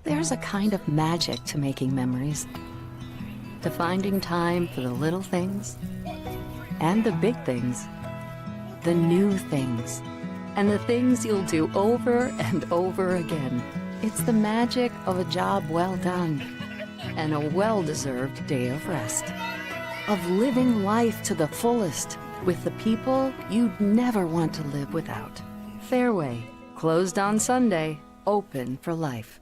There's a kind of magic to making memories, to finding time for the little things and the big things, the new things, and the things you'll do over and over again. It's the magic of a job well done and a well-deserved day of rest, of living life to the fullest with the people you'd never want to live without. Fareway, closed on Sunday, open for life.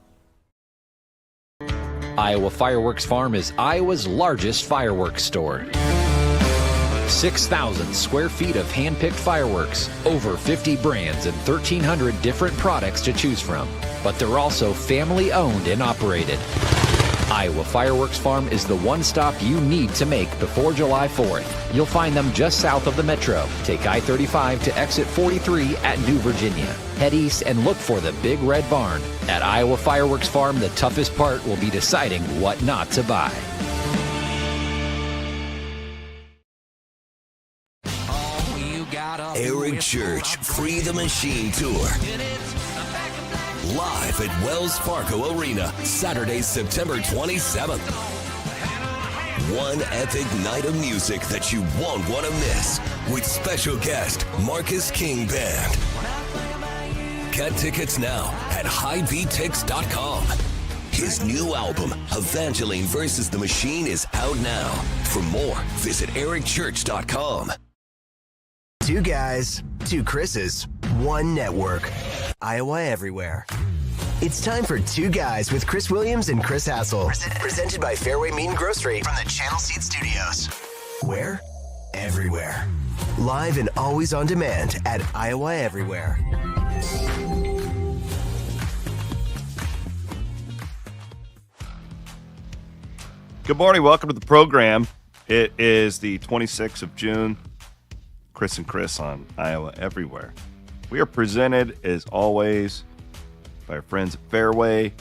Iowa Fireworks Farm is Iowa's largest fireworks store. 6,000 square feet of hand-picked fireworks, over 50 brands and 1,300 different products to choose from. But they're also family-owned and operated. Iowa Fireworks Farm is the one stop you need to make before July 4th. You'll find them just south of the Metro. Take I-35 to exit 43 at New Virginia. Head east and look for the Big Red Barn. At Iowa Fireworks Farm, the toughest part will be deciding what not to buy. Eric Church Free the Machine Tour. Live at Wells Fargo Arena, Saturday, September 27th. One epic night of music that you won't want to miss with special guest Marcus King Band. Get tickets now at highvtix.com. His new album, Evangeline vs. the Machine, is out now. For more, visit ericchurch.com. Two guys, two Chris's, one network. Iowa Everywhere. It's time for Two Guys with Chris Williams and Chris Hassel. Presented by Fareway Meat and Grocery from the Channel Seed Studios. Where? Everywhere. Live and always on demand at Iowa Everywhere. Good morning. Welcome to the program. It is the 26th of June. Chris and Chris on Iowa Everywhere. We are presented, as always, by our friends at Fareway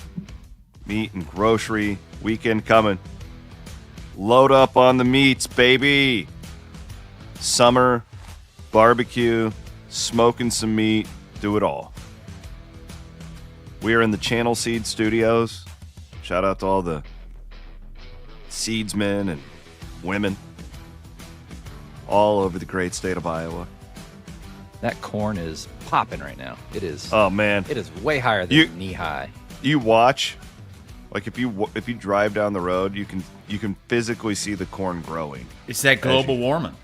Meat and Grocery. Weekend coming. Load up on the meats, baby. Summer, barbecue, smoking some meat, do it all. We are in the Channel Seed Studios. Shout out to all the seedsmen and women all over the great state of Iowa. That corn is popping right now. It is. Oh man, it is way higher than knee high. You watch, like if you drive down the road, you can physically see the corn growing. It's that global warming.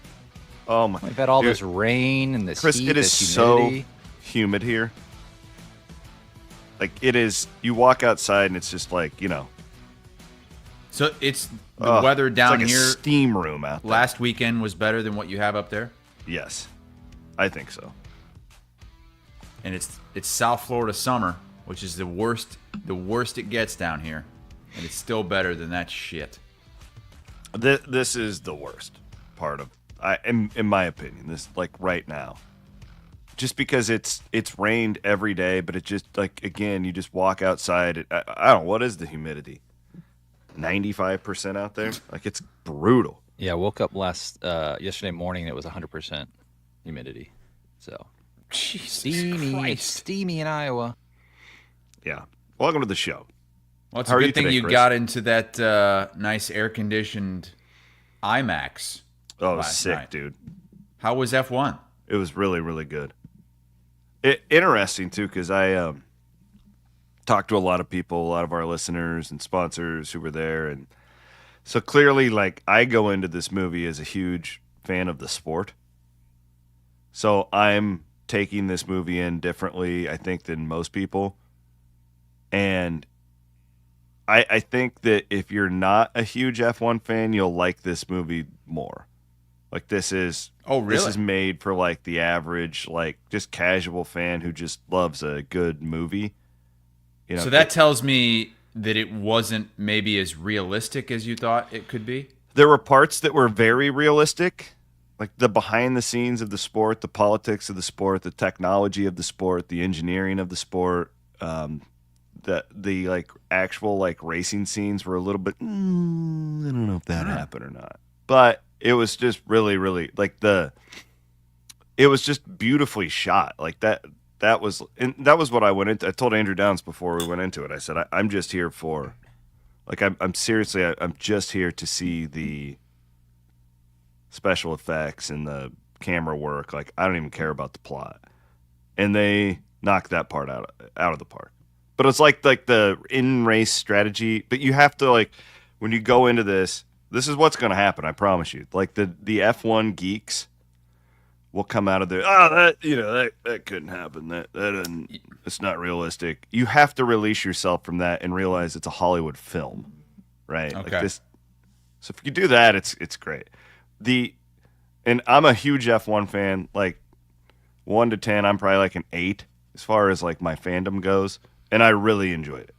Oh my! We've had all this rain and this Chris, heat, it is this humidity. so humid here. Like it is. You walk outside and it's just like, you know. So it's the weather down it's like here. A steam room out there. Last weekend was better than what you have up there. Yes, I think so. And it's South Florida summer, which is the worst it gets down here, and it's still better than that shit. This is the worst part of, in my opinion. This, like right now, just because it's rained every day, but it just, like, again, you just walk outside. I don't know, what is the humidity? 95% out there. Like, it's brutal. Yeah, I woke up yesterday morning. It was 100% humidity. So steamy. It's steamy in Iowa. Yeah. Welcome to the show. Well, it's a good thing you got into that nice air-conditioned IMAX. Oh, sick, night. Dude. How was F1? It was really, really good. Interesting, too, because I talked to a lot of people, a lot of our listeners and sponsors who were there. And so clearly, like, I go into this movie as a huge fan of the sport. So I'm taking this movie in differently, I think, than most people. And I think that if you're not a huge F1 fan, you'll like this movie more. Like, this is... Oh, really? This is made for, like, the average, like, just casual fan who just loves a good movie. You know, so that tells me that it wasn't maybe as realistic as you thought it could be? There were parts that were very realistic, like the behind the scenes of the sport, the politics of the sport, the technology of the sport, the engineering of the sport. The like actual like racing scenes were a little bit, I don't know if that happened or not. But it was just really, really like it was just beautifully shot. Like that that was what I went into. I told Andrew Downs before we went into it. I said I'm just here for, like, I'm seriously, I'm just here to see the special effects and the camera work. Like, I don't even care about the plot, and they knocked that part out of the park. But it's like the in-race strategy. But you have to, like, when you go into this is what's going to happen. I promise you. Like, the F1 geeks will come out of there. Oh, that couldn't happen. That doesn't, it's not realistic. You have to release yourself from that and realize it's a Hollywood film, right? Okay. Like this. So if you do that, it's great. And I'm a huge F1 fan. Like 1 to 10, I'm probably like an 8 as far as like my fandom goes, and I really enjoyed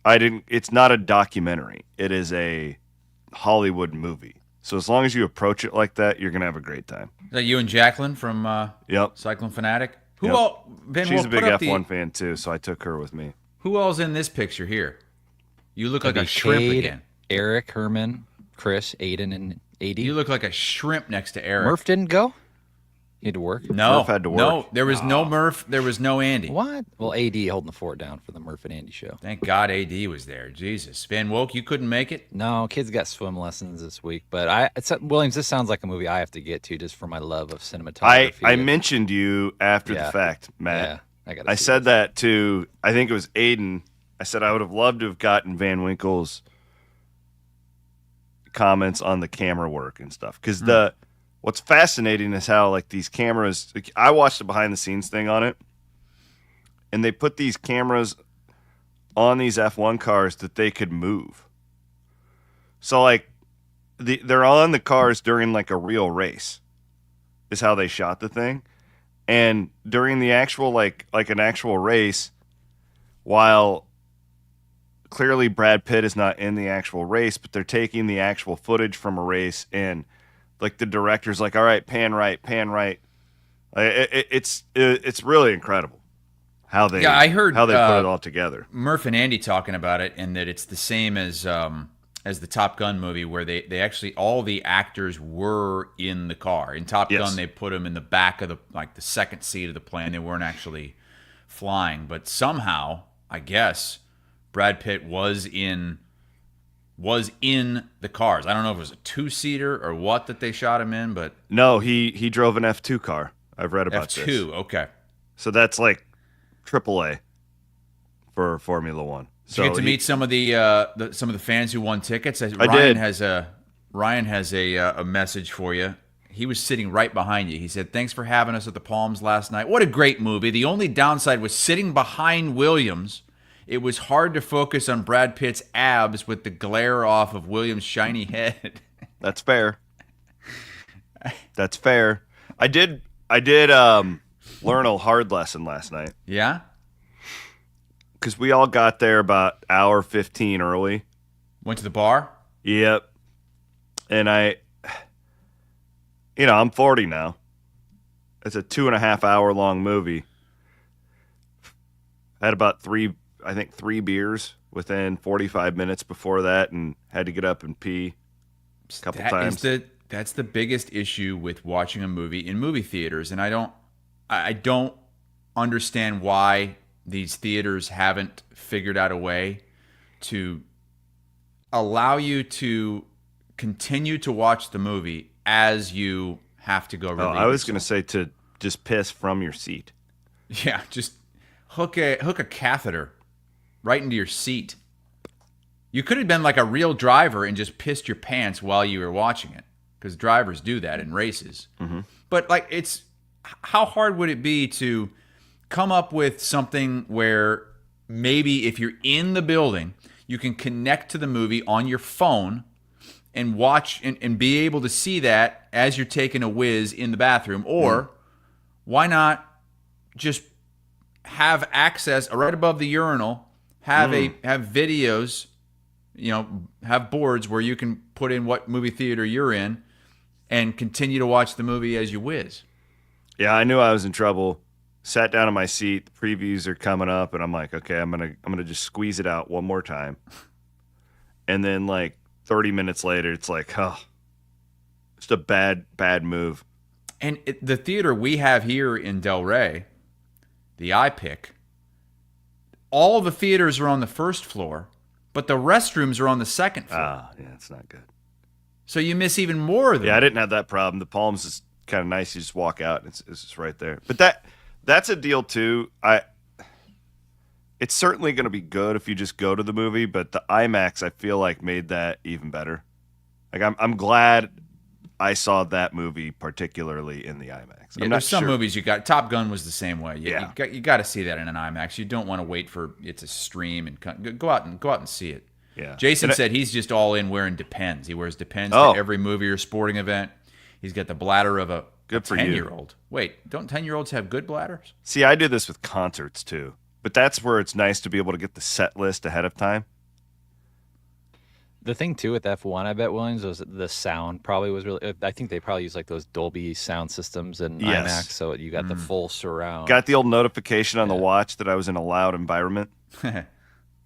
it. It's not a documentary. It is a Hollywood movie. So as long as you approach it like that, you're gonna have a great time. Is that you and Jacqueline from Yep. Cycling Fanatic? Yep. Ben, she's we'll a big put up F1 fan too, so I took her with me. Who all's in this picture here? You look like That'd a be shrimp Cade, again. Eric, Herman, Chris, Aiden, and AD. You look like a shrimp next to Eric. Murph didn't go? He had to work? No, Murph had to work. No, there was no Murph. There was no Andy. What? Well, AD holding the fort down for the Murph and Andy show. Thank God AD was there. Jesus. Van Woke, you couldn't make it? No, kids got swim lessons this week. But Williams, this sounds like a movie I have to get to just for my love of cinematography. I mentioned you after the fact, Matt. Yeah, I said that to, I think it was Aiden. I said I would have loved to have gotten Van Winkle's comments on the camera work and stuff. Because what's fascinating is how, like, these cameras, like, I watched the behind the scenes thing on it, and they put these cameras on these F1 cars that they could move. So, like, they're on the cars during, like, a real race is how they shot the thing. And during the actual, like an actual race, while clearly Brad Pitt is not in the actual race, but they're taking the actual footage from a race, and like the director's like, all right, pan right. It's really incredible how they I heard how they put it all together. Murph and Andy talking about it, and that it's the same as the Top Gun movie, where they actually, all the actors were in the car. In Top Gun, they put them in the back of the second seat of the plane. They weren't actually flying, but somehow, I guess, Brad Pitt was in the cars. I don't know if it was a 2-seater or what that they shot him in, but no, he drove an F2 car. I've read about F2, this. okay. So that's like AAA for Formula One. Did you get to meet some of the fans who won tickets? I did. Ryan has a message for you. He was sitting right behind you. He said, "Thanks for having us at the Palms last night. What a great movie. The only downside was sitting behind Williams. It was hard to focus on Brad Pitt's abs with the glare off of Williams' shiny head." That's fair. That's fair. I did learn a hard lesson last night. Yeah? Because we all got there about hour 15 early. Went to the bar? Yep. And I'm 40 now. It's a 2.5 hour long movie. I had about three beers within 45 minutes before that, and had to get up and pee a couple times. That's the biggest issue with watching a movie in movie theaters, and I don't understand why these theaters haven't figured out a way to allow you to continue to watch the movie as you have to go relieve I was yourself. going to say to just piss from your seat. Yeah, just hook a catheter right into your seat. You could have been like a real driver and just pissed your pants while you were watching it, because drivers do that in races. Mm-hmm. But like, how hard would it be to come up with something where maybe if you're in the building, you can connect to the movie on your phone and watch and be able to see that as you're taking a whiz in the bathroom? Or why not just have access right above the urinal, have videos, have boards where you can put in what movie theater you're in and continue to watch the movie as you whiz? Yeah, I knew I was in trouble. Sat down in my seat. The previews are coming up, and I'm like, okay, I'm gonna just squeeze it out one more time. And then like 30 minutes later, it's like, just a bad move. And the theater we have here in Del Rey, the iPick, all the theaters are on the first floor, but the restrooms are on the second floor. Yeah, it's not good. So you miss even more of them. Yeah, I didn't have that problem. The Palms is kind of nice. You just walk out, and it's just right there. But that's a deal too. It's certainly going to be good if you just go to the movie, but the IMAX I feel like made that even better. Like I'm glad I saw that movie particularly in the IMAX. Yeah, there's some movies you got. Top Gun was the same way. Yeah. You got to see that in an IMAX. You don't want to wait for it to stream and go out and see it. Yeah. Jason said he's just all in wearing Depends. He wears Depends Oh. to every movie or sporting event. He's got the bladder of a Good for you. 10-year-old. Wait, don't 10-year-olds have good bladders? See, I do this with concerts too, but that's where it's nice to be able to get the set list ahead of time. The thing too with F1, I bet, Williams, was the sound probably was really. I think they probably use like those Dolby sound systems in Yes. IMAX, so you got the full surround. Got the old notification on the watch that I was in a loud environment.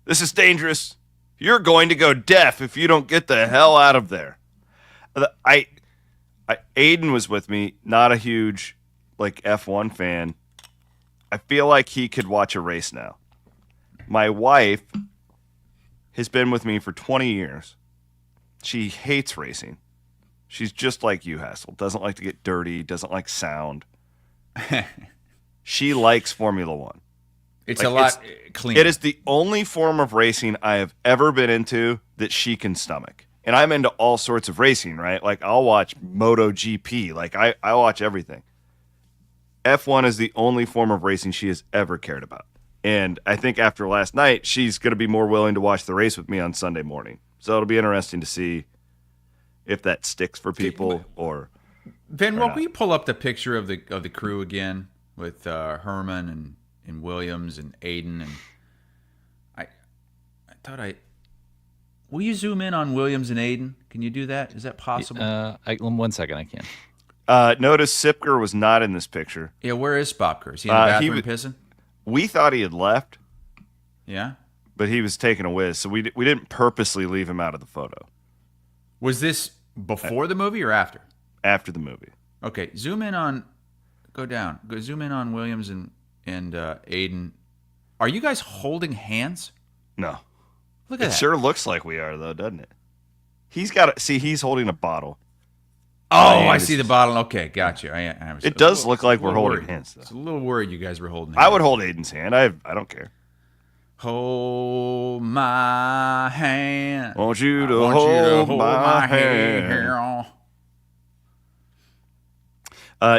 This is dangerous. You're going to go deaf if you don't get the hell out of there. Aiden was with me, not a huge like F1 fan. I feel like he could watch a race now. My wife has been with me for 20 years. She hates racing. She's just like you, Hassel. Doesn't like to get dirty, doesn't like sound. She likes Formula One. It's Like, a lot cleaner. It is the only form of racing I have ever been into that she can stomach. And I'm into all sorts of racing, right? Like, I'll watch MotoGP. Like, I watch everything. F1 is the only form of racing she has ever cared about. And I think after last night, she's going to be more willing to watch the race with me on Sunday morning. So it'll be interesting to see if that sticks for people or Ben, not. will you pull up the picture of the crew again with Herman and Williams and Aiden and I thought will you zoom in on Williams and Aiden? Can you do that? Is that possible? 1 second, I can. notice Sipker was not in this picture. Yeah, where is Bobker? Is he in the bathroom pissing? We thought he had left, Yeah. but he was taking a whiz, so we didn't purposely leave him out of the photo. Was this before the movie or after? After the movie. Okay, zoom in on. Go down. Go zoom in on Williams and Aiden. Are you guys holding hands? No. Look at It that. sure looks like we are, though, doesn't it? He's holding a bottle. Oh, My I hand see is- the bottle. Okay, gotcha. I was It a does little- look like a we're little holding worried. hands, though. It's a little worried you guys were holding hands. I would hold Aiden's hand. I don't care. Hold my hand. I want you to I want hold, you to my hand.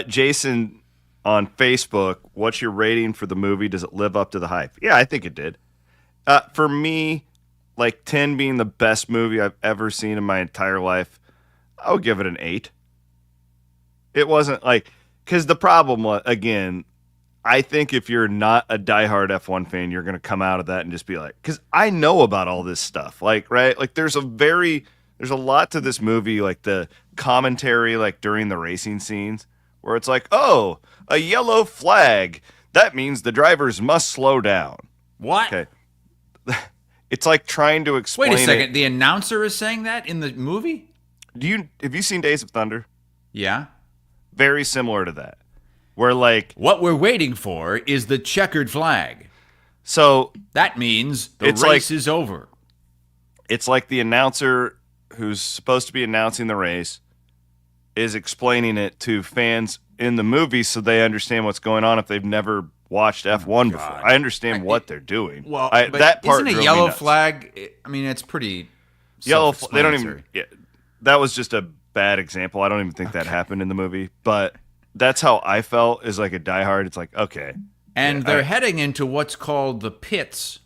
Jason on Facebook, what's your rating for the movie? Does it live up to the hype? Yeah, I think it did. For me, like 10 being the best movie I've ever seen in my entire life, I would give it an 8. It wasn't like, because the problem was, again, I think if you're not a diehard F1 fan, you're going to come out of that and just be like, because I know about all this stuff, like, right? Like there's a lot to this movie, like the commentary, like during the racing scenes where it's like, oh, a yellow flag. That means the drivers must slow down. What? Okay. It's like trying to explain Wait a second. it. The announcer is saying that in the movie? Have you seen Days of Thunder? Yeah. Very similar to that. Where like, What we're waiting for is the checkered flag. so That means the It's race like- is over. it's like the announcer who's supposed to be announcing the race is explaining it to fans in the movie so they understand what's going on if they've never watched F1 before. I understand what they're doing. Well, but that part isn't a drove me yellow nuts. flag? I mean, it's pretty. Yellow. They don't even. self-explanatory. Yeah, that was just a bad example. I don't even think that happened in the movie. But that's how I felt as like a diehard. It's like, okay, And Yeah, they're heading into what's called the pits,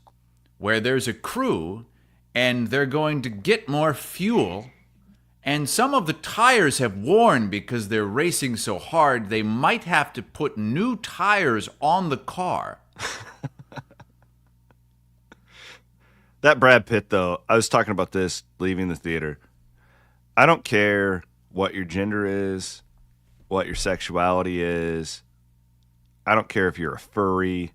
where there's a crew, and they're going to get more fuel. And some of the tires have worn because they're racing so hard, they might have to put new tires on the car. that Brad Pitt though. I was talking about this leaving the theater. I don't care what your gender is, what your sexuality is. I don't care if you're a furry.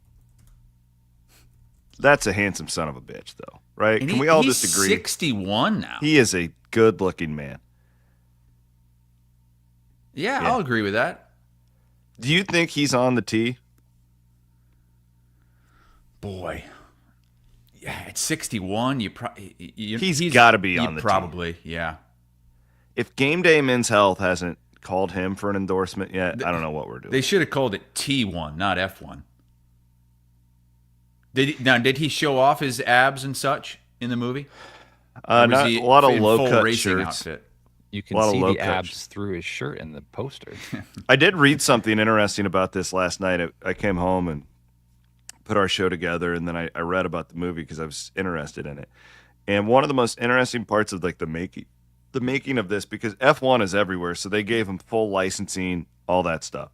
That's a handsome son of a bitch, though, right? And Can we all he's just agree? 61 now. He is a good-looking man. Yeah, Yeah. I'll agree with that. Do you think he's on the tee? boy. Yeah, at 61, he's got to be on the probably, team. Yeah. If Game Day Men's Health hasn't called him for an endorsement yet, I don't know what we're doing. They should have called it T1, not F1. Did he show off his abs and such in the movie? Not a lot of low-cut shirts. Outfit? You can see the abs through his shirt in the poster. I did read something interesting about this last night. I came home and put our show together, and then I read about the movie because I was interested in it. And one of the most interesting parts of like the making of this, because F1 is everywhere, so they gave him full licensing, all that stuff.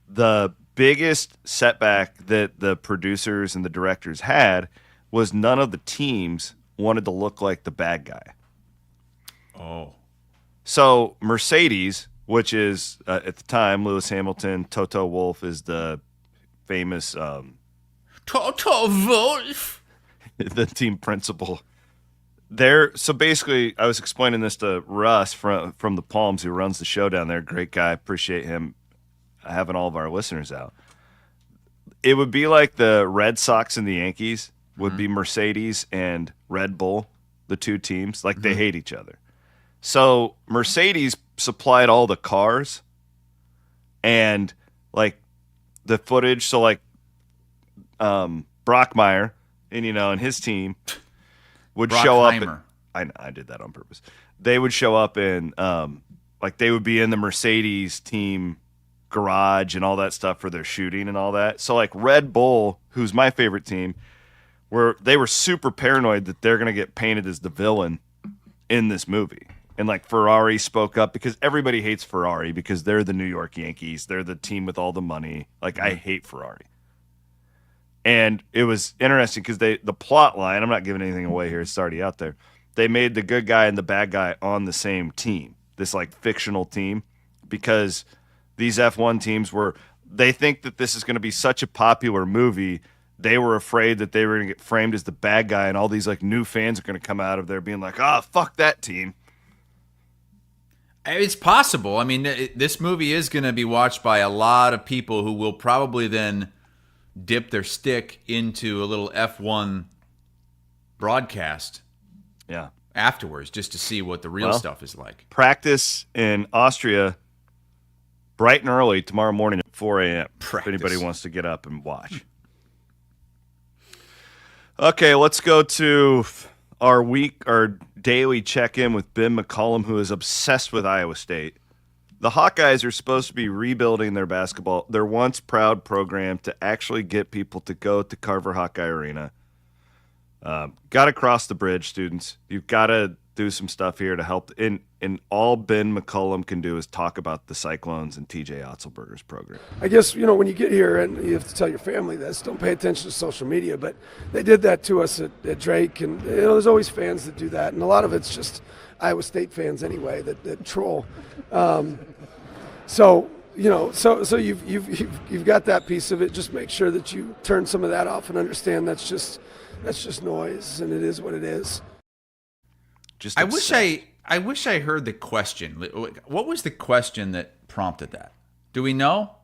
The biggest setback that the producers and the directors had was none of the teams wanted to look like the bad guy. Oh. So Mercedes, which is at the time Lewis Hamilton, Toto Wolff is the famous Toto Wolff, the team principal. So basically, I was explaining this to Russ from the Palms, who runs the show down there. Great guy, appreciate him having all of our listeners out. It would be like the Red Sox and the Yankees would be Mercedes and Red Bull, the two teams. Like they hate each other. So Mercedes supplied all the cars and like the footage. So like Brockmeyer and his team would show up. I did that on purpose. They would show up in like they would be in the Mercedes team garage and all that stuff for their shooting and all that. So like Red Bull, who's my favorite team, they were super paranoid that they're going to get painted as the villain in this movie. And like Ferrari spoke up because everybody hates Ferrari because they're the New York Yankees. They're the team with all the money. Like I hate Ferrari. And it was interesting because the plot line, I'm not giving anything away here, it's already out there. They made the good guy and the bad guy on the same team, this like fictional team, because these F1 teams they think that this is going to be such a popular movie. They were afraid that they were going to get framed as the bad guy, and all these like new fans are going to come out of there being like, fuck that team. It's possible. I mean, this movie is going to be watched by a lot of people who will probably then dip their stick into a little F1 broadcast afterwards just to see what the real stuff is like. Practice in Austria bright and early tomorrow morning at 4 a.m. If anybody wants to get up and watch. Okay, let's go to our daily check-in with Ben McCollum, who is obsessed with Iowa State. The Hawkeyes are supposed to be rebuilding their once proud program to actually get people to go to Carver Hawkeye Arena. Got to cross the bridge, students. You've got to do some stuff here to help. And all Ben McCollum can do is talk about the Cyclones and TJ Otzelberger's program. I guess, when you get here and you have to tell your family this, don't pay attention to social media, but they did that to us at Drake. And, there's always fans that do that. And a lot of it's just Iowa State fans anyway that troll. So you've got that piece of it. Just make sure that you turn some of that off and understand that's just noise, and it is what it is. I wish I heard the question. What was the question that prompted that? Do we know?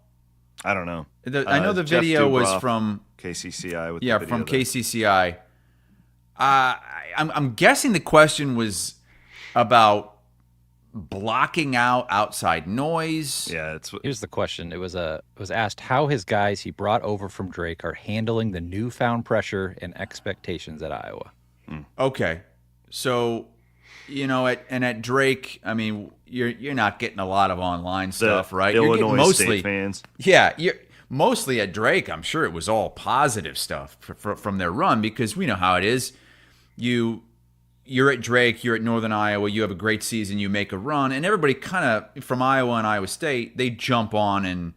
I don't know. I know the video was from KCCI. From KCCI. I'm guessing the question was about blocking out outside noise. Yeah, here's the question. It was asked how his guys he brought over from Drake are handling the newfound pressure and expectations at Iowa. Okay, so at Drake, I mean, you're not getting a lot of online stuff, right? Illinois you're State fans. Yeah, mostly at Drake. I'm sure it was all positive stuff from their run because we know how it is. You're at Drake, you're at Northern Iowa, you have a great season, you make a run, and everybody kind of, from Iowa and Iowa State, they jump on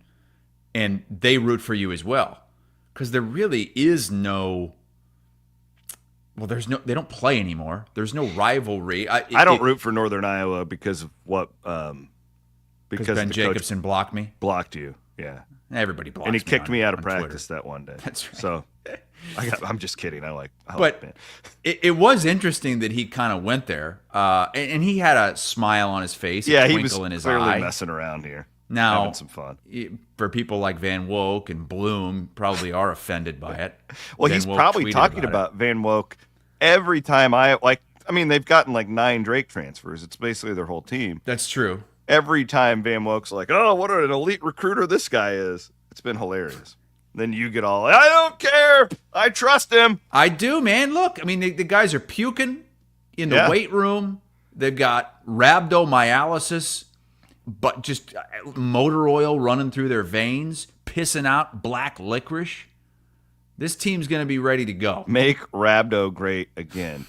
and they root for you as well. Because there really is they don't play anymore. There's no rivalry. I don't root for Northern Iowa because of what, because Ben Jacobson blocked me? Blocked you, yeah. Everybody blocked me. And he kicked me out of Twitter. practice that one day. That's right. So I'm just kidding. But it was interesting that he kind of went there, and he had a smile on his face, a twinkle in his eye. Clearly messing around here. Now, having some fun. For people like Van Woke and Bloom, probably are offended by it. Well, Van he's Woke probably tweeted talking about Van Woke every time they've gotten like 9 Drake transfers. It's basically their whole team. That's true. Every time Van Woke's like, oh, what an elite recruiter this guy is. It's been hilarious. Then you get all, I don't care. I trust him. I do, man. Look, I mean, the guys are puking in the weight room. They've got rhabdomyolysis, but just motor oil running through their veins, pissing out black licorice. This team's going to be ready to go. Make Rhabdo great again.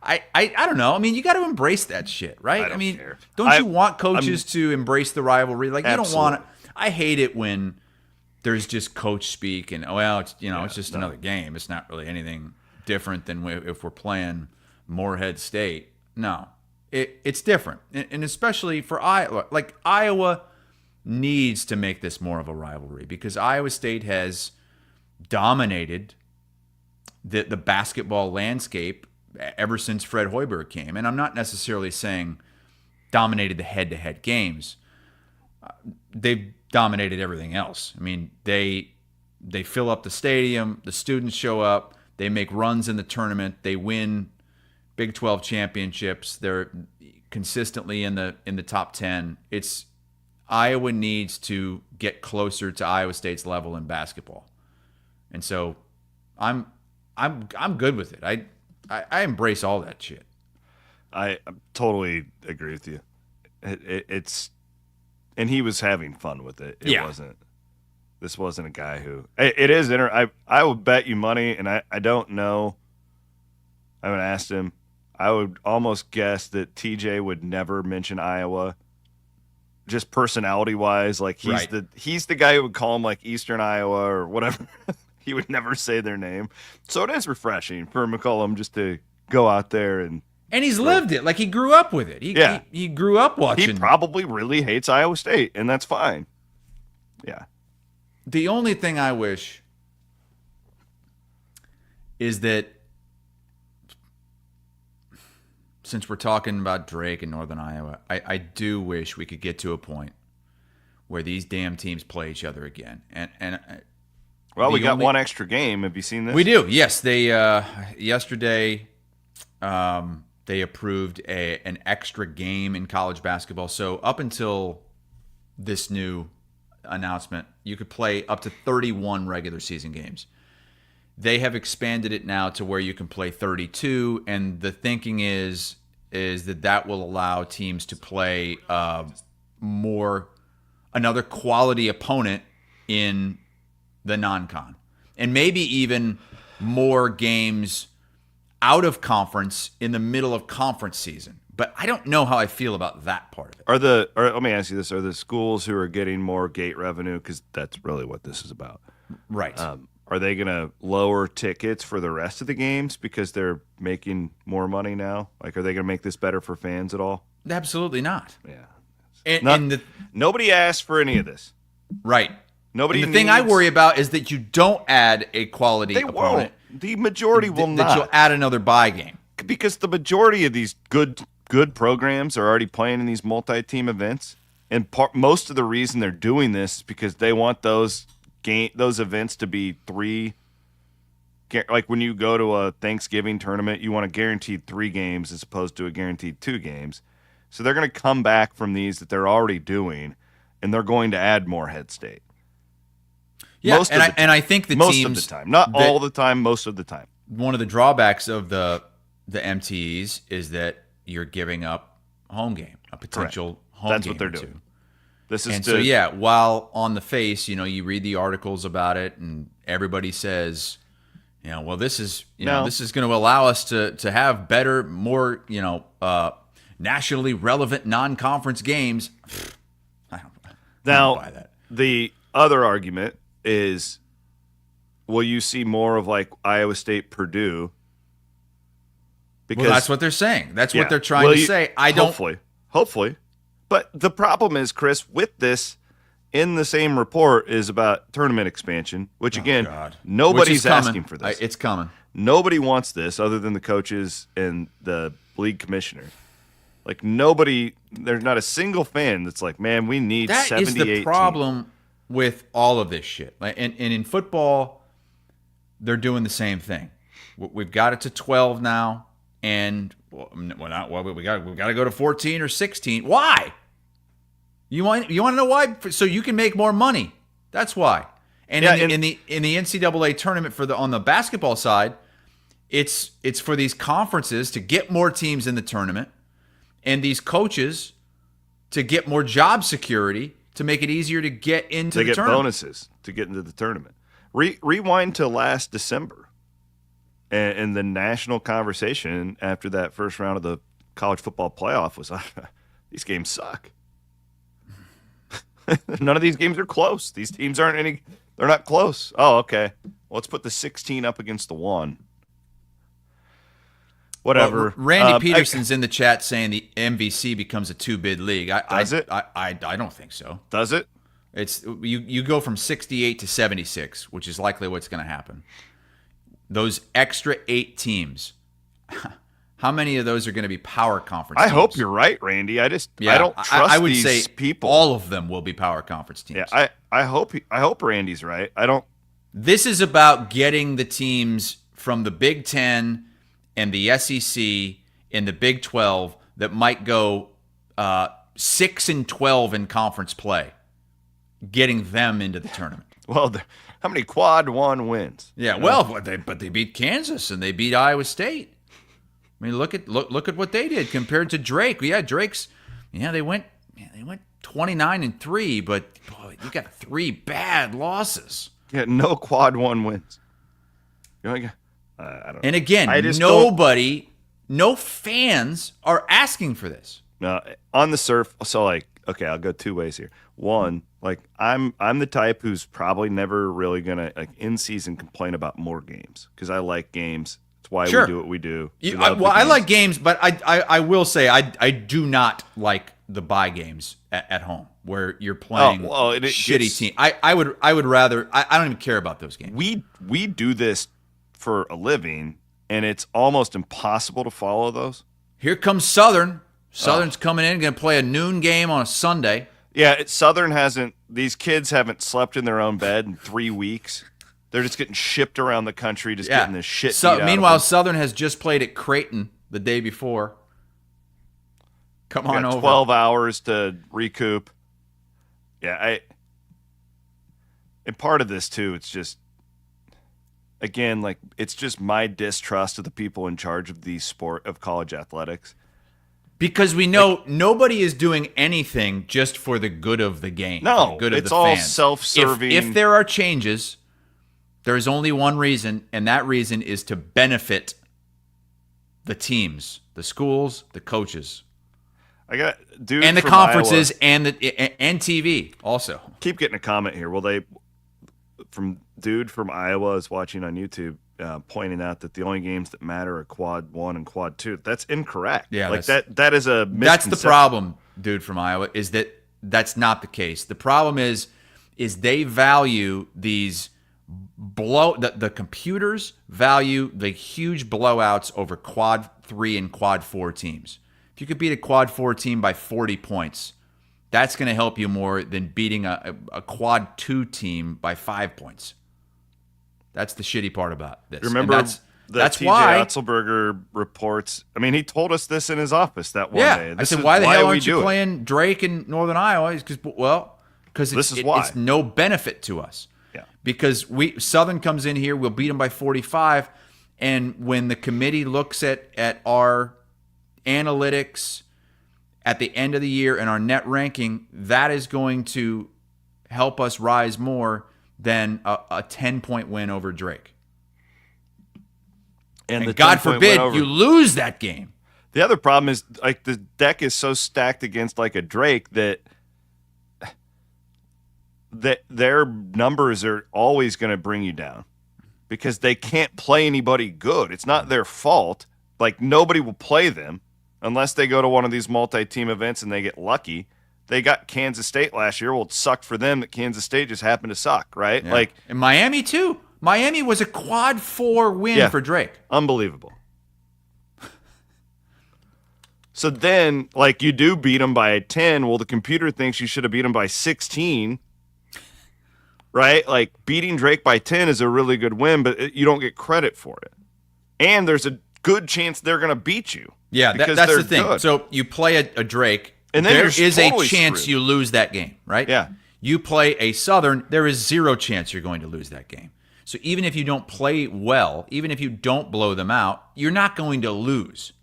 I don't know. I mean, you got to embrace that shit, right? I don't care. Don't you want coaches to embrace the rivalry? Like, you don't Absolutely. want to. I hate it when there's just coach speak and, it's it's just another game. It's not really anything different than if we're playing Morehead State. No, it's different, and especially for Iowa. Like, Iowa needs to make this more of a rivalry because Iowa State has dominated the basketball landscape ever since Fred Hoiberg came. And I'm not necessarily saying dominated the head-to-head games. They've dominated everything else. I mean, they fill up the stadium, the students show up, they make runs in the tournament, they win Big 12 championships, they're consistently in the top 10. Iowa needs to get closer to Iowa State's level in basketball. And so I'm good with it. I embrace all that shit. I totally agree with you. It's and he was having fun with it. This wasn't a guy who. It is. I would bet you money, and I don't know. I haven't asked him. I would almost guess that TJ would never mention Iowa. Just personality wise, like he's the guy who would call him like Eastern Iowa or whatever. He would never say their name. So it is refreshing for McCollum just to go out there and he's lived it. Like, he grew up with it. He grew up watching. He probably really hates Iowa State, and that's fine. Yeah. The only thing I wish is that, since we're talking about Drake and Northern Iowa, I do wish we could get to a point where these damn teams play each other again. Well, we got one extra game. Have you seen this? We do. Yes, they yesterday they approved an extra game in college basketball. So up until this new announcement, you could play up to 31 regular season games. They have expanded it now to where you can play 32, and the thinking is that will allow teams to play another quality opponent in the non-con, and maybe even more games out of conference in the middle of conference season. But I don't know how I feel about that part of it. Let me ask you this: are the schools who are getting more gate revenue, because that's really what this is about, right? Are they going to lower tickets for the rest of the games because they're making more money now? Like, are they going to make this better for fans at all? Absolutely not. Yeah. Nobody asked for any of this. Right. Nobody. And the thing I worry about is that you don't add a quality opponent. Won't. The majority will not. That you'll add another bye game. Because the majority of these good programs are already playing in these multi-team events. And most of the reason they're doing this is because they want those events to be 3. Like when you go to a Thanksgiving tournament, you want a guaranteed 3 games as opposed to a guaranteed 2 games. So they're going to come back from these that they're already doing, and they're going to add Morehead State. Yeah, and I think most teams, of the time, not all the time, most of the time. One of the drawbacks of the MTEs is that you're giving up home game, a potential home game. That's what they're doing. While on the face, you read the articles about it, and everybody says, well, this is this is going to allow us to have better, more nationally relevant non-conference games. I don't buy that. The other argument is, will you see more of like Iowa State, Purdue? Because that's what they're saying. That's what they're trying to say. Hopefully. But the problem is, Chris, with this in the same report is about tournament expansion, which again, nobody's asking for this. It's coming. Nobody wants this other than the coaches and the league commissioner. Like nobody, there's not a single fan that's like, man, we need That 78 is the problem with all of this shit. Like, and in football, they're doing the same thing. We've got it to 12 now, and we got to go to 14 or 16. Why? You want to know why? So you can make more money. That's why. And in the NCAA tournament on the basketball side, it's for these conferences to get more teams in the tournament, and these coaches to get more job security to make it easier to get into the tournament. They get bonuses to get into the tournament. Rewind to last December, and the national conversation after that first round of the college football playoff was, these games suck. None of these games are close. These teams they're not close. Oh, okay. Well, let's put the 16 up against the 1. Whatever. Well, Randy Peterson's in the chat saying the MVC becomes a 2-bid league. Does it? I don't think so. Does it? It's you go from 68 to 76, which is likely what's going to happen. Those extra 8 teams, how many of those are going to be power conference teams? I hope you're right, Randy. I don't trust I would these say people. All of them will be power conference teams. Yeah, I hope Randy's right. I don't. This is about getting the teams from the Big Ten and the SEC and the Big 12 that might go 6-12 in conference play, getting them into the tournament. Well, how many quad 1 wins? Yeah, well, but they beat Kansas and they beat Iowa State. I mean, look at what they did compared to Drake. Yeah, they went 29-3, but boy, you got 3 bad losses. Yeah, no quad 1 wins. I don't know. And again, no fans are asking for this. No, on the surf. So okay, I'll go 2 ways here. One, I'm the type who's probably never really gonna in season complain about more games because I like games. It's why we do what we do. I like games, but I will say I do not like the bye games at home where you're playing shitty team. I would rather. I don't even care about those games. We do this for a living, and it's almost impossible to follow those. Here comes Southern. Southern's coming in, going to play a noon game on a Sunday. Yeah, Southern hasn't. These kids haven't slept in their own bed in 3 weeks. They're just getting shipped around the country, getting this shit. Meanwhile, Southern has just played at Creighton the day before. Come on over. 12 hours to recoup. Yeah, and part of this too, it's just, again, it's just my distrust of the people in charge of the sport of college athletics. Because we know nobody is doing anything just for the good of the game. No, the good of it's the all fans. self-serving. If there are changes, there is only one reason, and that reason is to benefit the teams, the schools, the coaches. I got dude and the from conferences Iowa. and TV also. Keep getting a comment here. From dude from Iowa is watching on YouTube, pointing out that the only games that matter are quad 1 and quad 2. That's incorrect. Yeah, that is a misconception. That's the problem, dude from Iowa, is that's not the case. The problem is they value these the computers value the huge blowouts over quad 3 and quad 4 teams. If you could beat a quad 4 team by 40 points, that's going to help you more than beating a quad 2 team by 5 points. That's the shitty part about this. Remember, that's TJ why Otzelberger reports. I mean, he told us this in his office that one day. I said, why the hell aren't you playing Drake in Northern Iowa? Because it's no benefit to us. Yeah. Because Southern comes in here, we'll beat them by 45, and when the committee looks at our analytics at the end of the year and our net ranking, that is going to help us rise more than a 10-point win over Drake. And God forbid you lose that game. The other problem is the deck is so stacked against a Drake that their numbers are always going to bring you down because they can't play anybody good. It's not their fault. Nobody will play them unless they go to one of these multi-team events and they get lucky. They got Kansas State last year. Well, it sucked for them that Kansas State just happened to suck, right? Yeah. And Miami too. Miami was a quad 4 win for Drake. Unbelievable. So then, like, you do beat them by 10. Well, the computer thinks you should have beat them by 16. Right? Like, beating Drake by 10 is a really good win, but you don't get credit for it. And there's a good chance they're going to beat you. Yeah, because that's they're the thing. good. So you play a Drake, And then there you're is totally a chance screwed. you lose that game, right? Yeah. You play a Southern, there is zero chance you're going to lose that game. So even if you don't play well, even if you don't blow them out, you're not going to lose.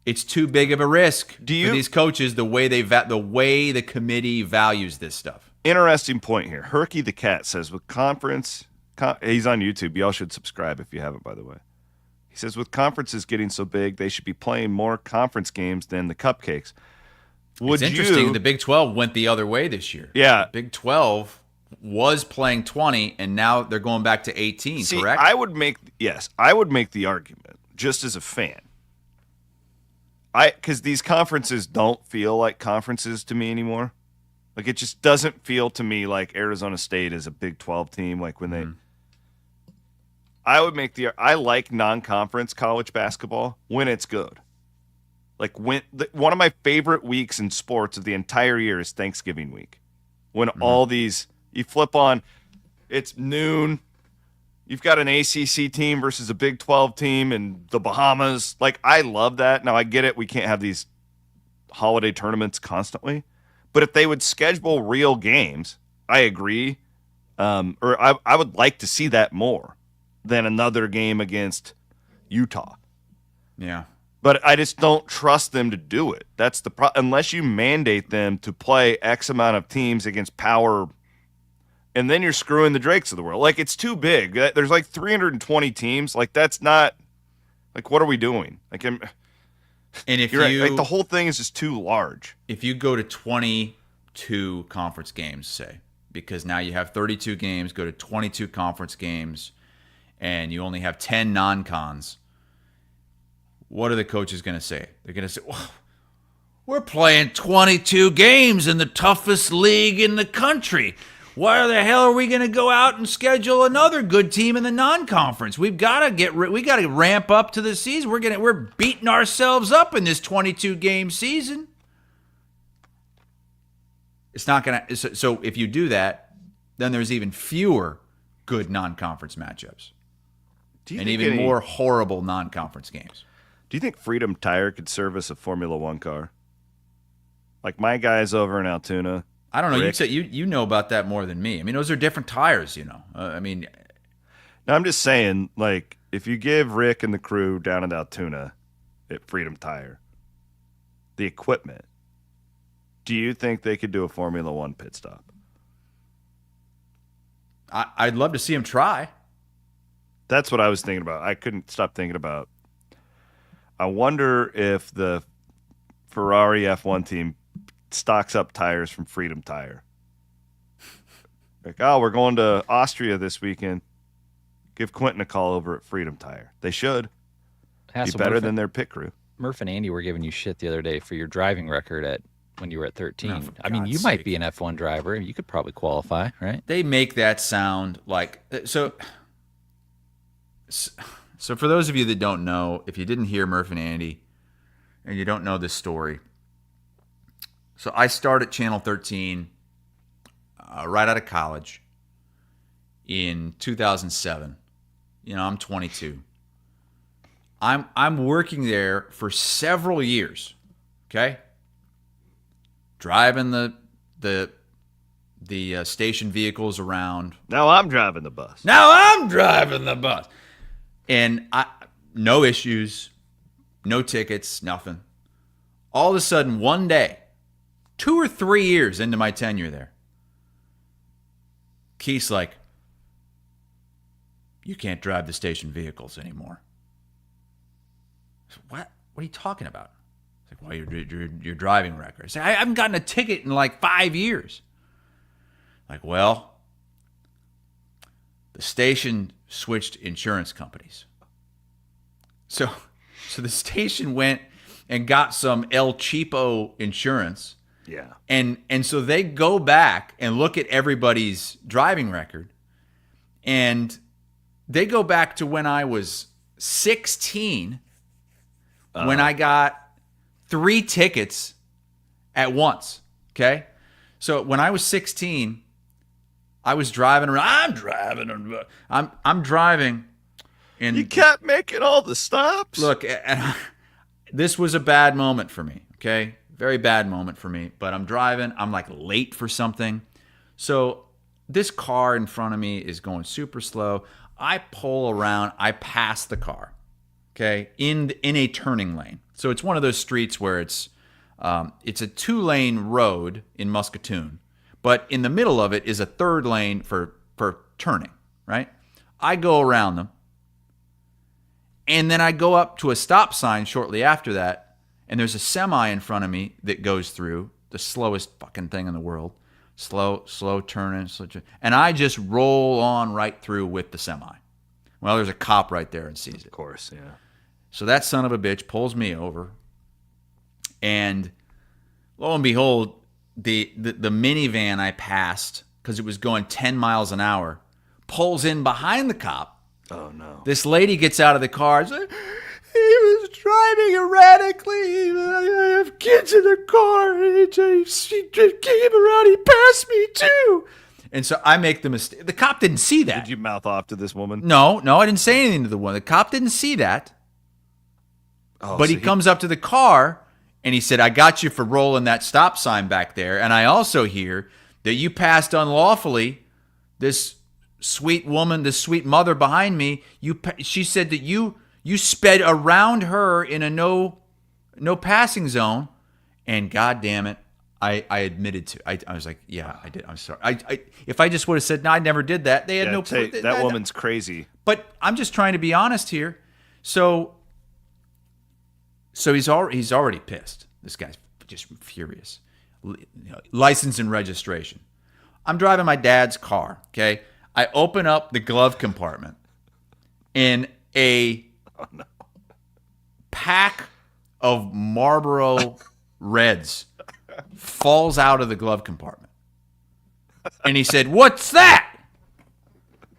It's too big of a risk for these coaches, the way the committee values this stuff. Interesting point here. Herky the Cat says, with conference, he's on YouTube. Y'all should subscribe if you haven't, by the way. He says, with conferences getting so big, they should be playing more conference games than the cupcakes. It's interesting. The Big 12 went the other way this year. Yeah. The Big 12 was playing 20, and now they're going back to 18, See, correct? I would make the argument, just as a fan. Because these conferences don't feel like conferences to me anymore. Like, it just doesn't feel to me like Arizona State is a Big 12 team. Like, when they... I like non-conference college basketball when it's good. Like, one of my favorite weeks in sports of the entire year is Thanksgiving week. When all these... You flip on, it's noon. You've got an ACC team versus a Big 12 team in the Bahamas. Like, I love that. Now, I get it. We can't have these holiday tournaments constantly. But if they would schedule real games, I agree. I would like to see that more than another game against Utah. Yeah. But I just don't trust them to do it. That's the problem. Unless you mandate them to play X amount of teams against power, and then you're screwing the Drakes of the world. Like, it's too big. There's like 320 teams. Like, that's not, like, what are we doing? Like, and if right, like, the whole thing is just too large. If you go to 22 conference games, say, because now you have 32 games, go to 22 conference games, and you only have 10 non-cons, what are the coaches going to say? They're going to say, well, we're playing 22 games in the toughest league in the country. Why the hell are we going to go out and schedule another good team in the non-conference? We've got to ramp up to the season. We're beating ourselves up in this 22 game season. It's not going to. So if you do that, then there's even fewer good non-conference matchups, and even more horrible non-conference games. Do you think Freedom Tire could serve as a Formula One car? Like my guys over in Altoona. I don't know. Rick. You know about that more than me. I mean, those are different tires, you know. No, I'm just saying, like, if you give Rick and the crew down at Altoona at Freedom Tire the equipment, do you think they could do a Formula One pit stop? I'd love to see them try. That's what I was thinking about. I couldn't stop thinking about. I wonder if the Ferrari F1 team stocks up tires from Freedom Tire. Like, oh, we're going to Austria this weekend. Give Quentin a call over at Freedom Tire. They should be better than their pit crew. Murph and Andy were giving you shit the other day for your driving record when you were at 13. I mean, you might be an F1 driver. You could probably qualify, right? They make that sound like so. So for those of you that don't know, if you didn't hear Murph and Andy, and you don't know this story. So I started Channel 13 right out of college in 2007. You know, I'm 22. I'm working there for several years. Okay, driving the station vehicles around. Now I'm driving the bus. And no issues, no tickets, nothing. All of a sudden, one day, 2 or 3 years into my tenure there, Keith's like, you can't drive the station vehicles anymore. I said, what? What are you talking about? It's like, well, your driving record. I said, I haven't gotten a ticket in like 5 years. Like, well, the station switched insurance companies. So the station went and got some El Cheapo insurance. Yeah. And so they go back and look at everybody's driving record, and they go back to when I was 16, when I got 3 tickets at once. Okay, so when I was 16, I was driving around. I'm driving, and You kept making all the stops. look, and this was a bad moment for me. Okay, very bad moment for me. But I'm driving. I'm like late for something, so this car in front of me is going super slow. I pull around. I pass the car. Okay, in a turning lane. So it's one of those streets where it's a 2-lane road in Muscatoon, but in the middle of it is a 3rd lane for turning, right? I go around them, and then I go up to a stop sign shortly after that, and there's a semi in front of me that goes through, the slowest fucking thing in the world. Slow turning, and I just roll on right through with the semi. Well, there's a cop right there and sees it. Of course, yeah. So that son of a bitch pulls me over, and lo and behold, the minivan I passed, because it was going 10 miles an hour, pulls in behind the cop. Oh, no. This lady gets out of the car and says, he was driving erratically. I have kids in the car. He just came around. He passed me too. And so I make the mistake. The cop didn't see that. Did you mouth off to this woman? No, I didn't say anything to the woman. The cop didn't see that. Oh, But so he comes up to the car and he said, I got you for rolling that stop sign back there. And I also hear that you passed unlawfully this sweet woman, this sweet mother behind me. She said that you sped around her in a no passing zone. And God damn it, I admitted to. I was like, yeah, I did. I'm sorry. If I just would have said, no, I never did that. They had no proof. That woman's crazy. But I'm just trying to be honest here. So he's already pissed. This guy's just furious. License and registration. I'm driving my dad's car, okay? I open up the glove compartment, and a pack of Marlboro Reds falls out of the glove compartment. And he said, "What's that?"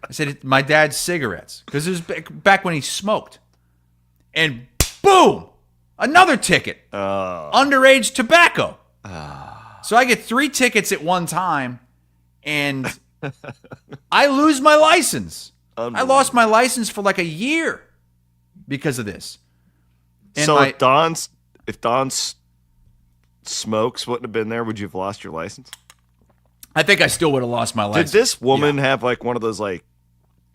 I said, "My dad's cigarettes." Because it was back when he smoked. And boom! Another ticket. Underage tobacco. So I get 3 tickets at one time, and I lose my license. I lost my license for like a year because of this. And so if Don's smokes wouldn't have been there, would you have lost your license? I think I still would have lost my license. Did this woman have like one of those like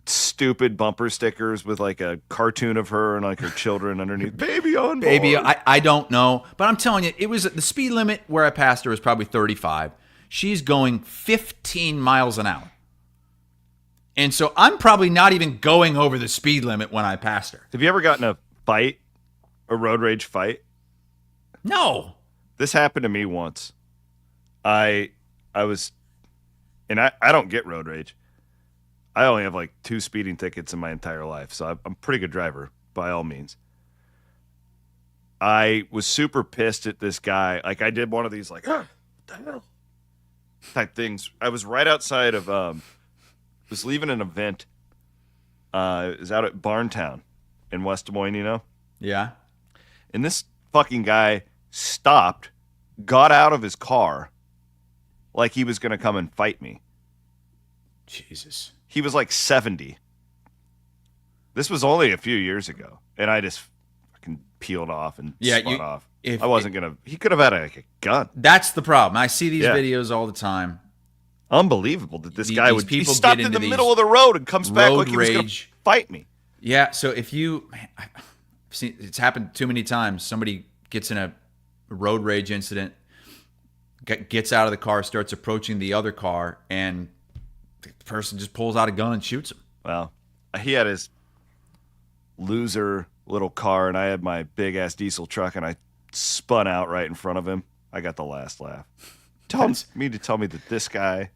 stupid bumper stickers with like a cartoon of her and like her children underneath? Baby on board. Baby, I don't know. But I'm telling you, it was the speed limit where I passed her was probably 35. She's going 15 miles an hour. And so I'm probably not even going over the speed limit when I passed her. Have you ever gotten a fight, a road rage fight? No. This happened to me once. I was, and I don't get road rage. I only have like 2 speeding tickets in my entire life, so I'm a pretty good driver by all means. I was super pissed at this guy. Like I did one of these like, what the hell type things. I was right outside of, was leaving an event. It was out at Barntown in West Des Moines, you know? Yeah. And this fucking guy stopped, got out of his car like he was going to come and fight me. Jesus. He was like 70. This was only a few years ago. And I just fucking peeled off and spun off. I wasn't going to. He could have had a gun. That's the problem. I see these videos all the time. Unbelievable that this guy would. He people stopped get in into the middle of the road and comes back like he was going to rage. fight me. Yeah, so if you, I've seen, it's happened too many times. Somebody gets in a road rage incident, gets out of the car, starts approaching the other car, and the person just pulls out a gun and shoots him. Well, he had his loser little car, and I had my big ass diesel truck, and I spun out right in front of him. I got the last laugh. Tell me that this guy.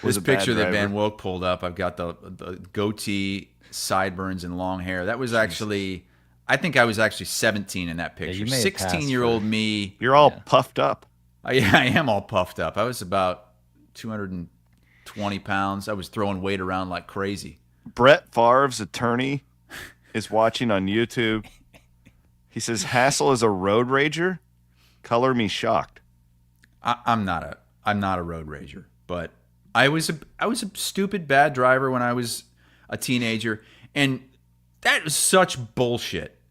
This picture that Van Woke pulled up, I've got the goatee, sideburns, and long hair. That was actually, I think I was actually 17 in that picture. 16-year-old me. You're all puffed up. I am all puffed up. I was about 220 pounds. I was throwing weight around like crazy. Brett Favre's attorney is watching on YouTube. He says Hassel is a road rager. Color me shocked. I'm not a road rager, but I was a stupid bad driver when I was a teenager, and that was such bullshit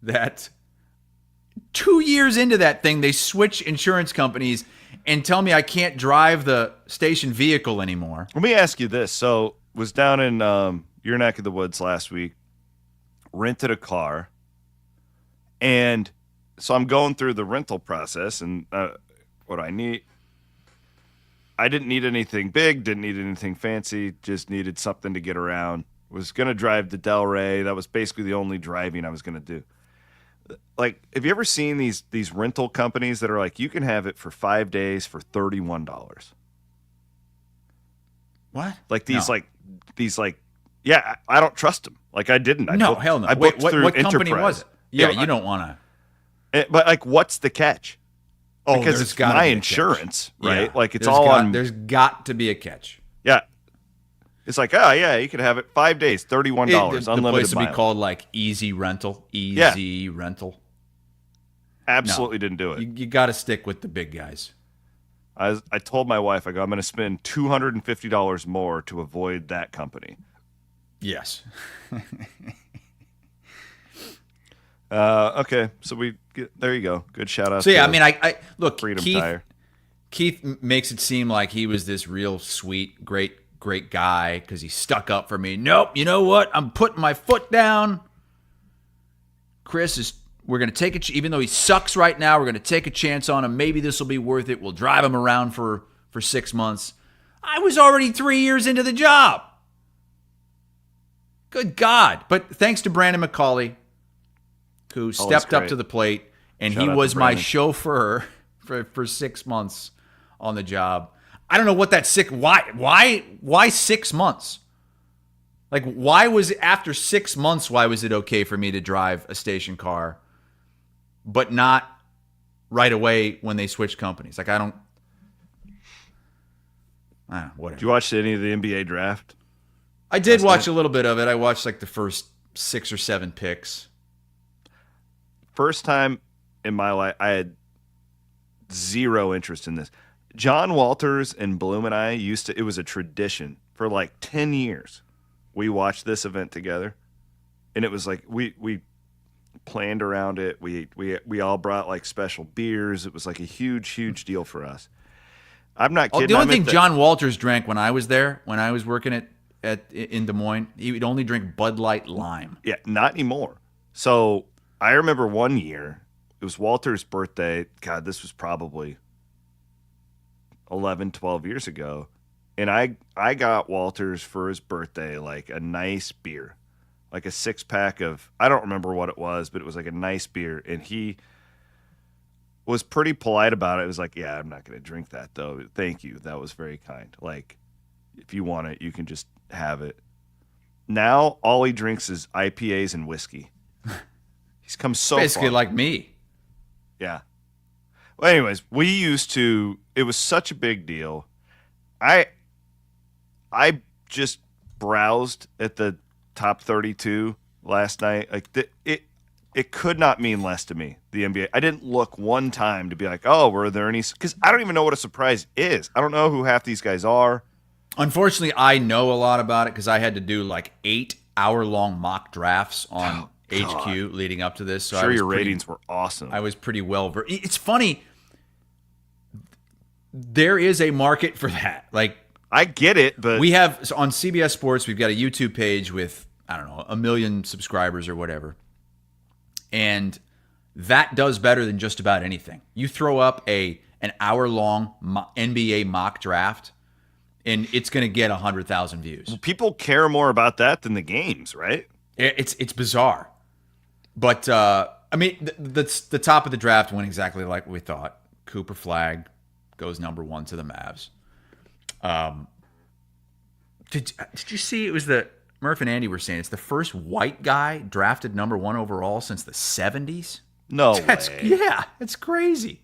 that 2 years into that thing they switch insurance companies and tell me I can't drive the station vehicle anymore. Let me ask you this. So, was down in your neck of the woods last week, rented a car, and so I'm going through the rental process, and what I didn't need anything big, didn't need anything fancy, just needed something to get around. Was going to drive to Delray. That was basically the only driving I was going to do. Like, have you ever seen these rental companies that are like, you can have it for 5 days for $31? What? Like these, yeah, I don't trust them. Like, I didn't. Hell no. I booked through what company Enterprise. was it? Yeah, you don't want to. But, like, what's the catch? Oh, because it's my insurance, right? Yeah. Like, it's all on. There's got to be a catch. Yeah. It's like, oh, yeah, you can have it 5 days, $31, unlimited The place would be mileage. called, like, Easy Rental. Rental. Absolutely didn't do it. You got to stick with the big guys. I told my wife, I go, I'm going to spend $250 more to avoid that company. Yes. Okay, so there you go. Good shout out. So yeah, I mean, I look, Freedom Tire. Keith makes it seem like he was this real sweet, great guy because he stuck up for me. Nope, you know what? I'm putting my foot down. We're going to take it, even though he sucks right now, we're going to take a chance on him. Maybe this will be worth it. We'll drive him around for 6 months. I was already 3 years into the job. Good God. But thanks to Brandon McCauley, who stepped up to the plate, and he was my chauffeur for 6 months on the job. I don't know what that why 6 months? Like, why was it after 6 months, why was it okay for me to drive a station car, but not right away when they switched companies? Like, whatever. Did you watch any of the NBA draft? I did watch a little bit of it. I watched like the first 6 or 7 picks. First time in my life, I had zero interest in this. John Walters and Bloom and I it was a tradition for like 10 years. We watched this event together, and it was like we planned around it. We all brought like special beers. It was like a huge deal for us. I'm not kidding. The only thing John Walters drank when I was there, when I was working in Des Moines, he would only drink Bud Light Lime. Yeah, not anymore. So I remember one year, it was Walter's birthday. God, this was probably 11, 12 years ago. And I got Walters for his birthday like a nice beer, like a 6-pack of, I don't remember what it was, but it was like a nice beer. And he was pretty polite about it. It was like, yeah, I'm not going to drink that though. Thank you. That was very kind. Like, if you want it, you can just have it. Now all he drinks is IPAs and whiskey. He's come so basically far. Like me. Yeah. Well, anyways, it was such a big deal. I just browsed at the top 32 last night. Like it could not mean less to me, the NBA. I didn't look one time to be like, oh, were there any? Because I don't even know what a surprise is. I don't know who half these guys are. Unfortunately, I know a lot about it because I had to do like 8-hour-long mock drafts on HQ leading up to this. So your ratings were awesome. I was pretty well versed. It's funny. There is a market for that. Like, I get it, but we have on CBS Sports, we've got a YouTube page with, I don't know, 1 million subscribers or whatever. And that does better than just about anything. You throw up an hour-long NBA mock draft, and it's going to get 100,000 views. Well, people care more about that than the games, right? It's bizarre. But, I mean, the top of the draft went exactly like we thought. Cooper Flagg goes number 1 to the Mavs. Did you see it was Murph and Andy were saying it's the first white guy drafted number 1 overall since the 70s? No way. Yeah, it's crazy.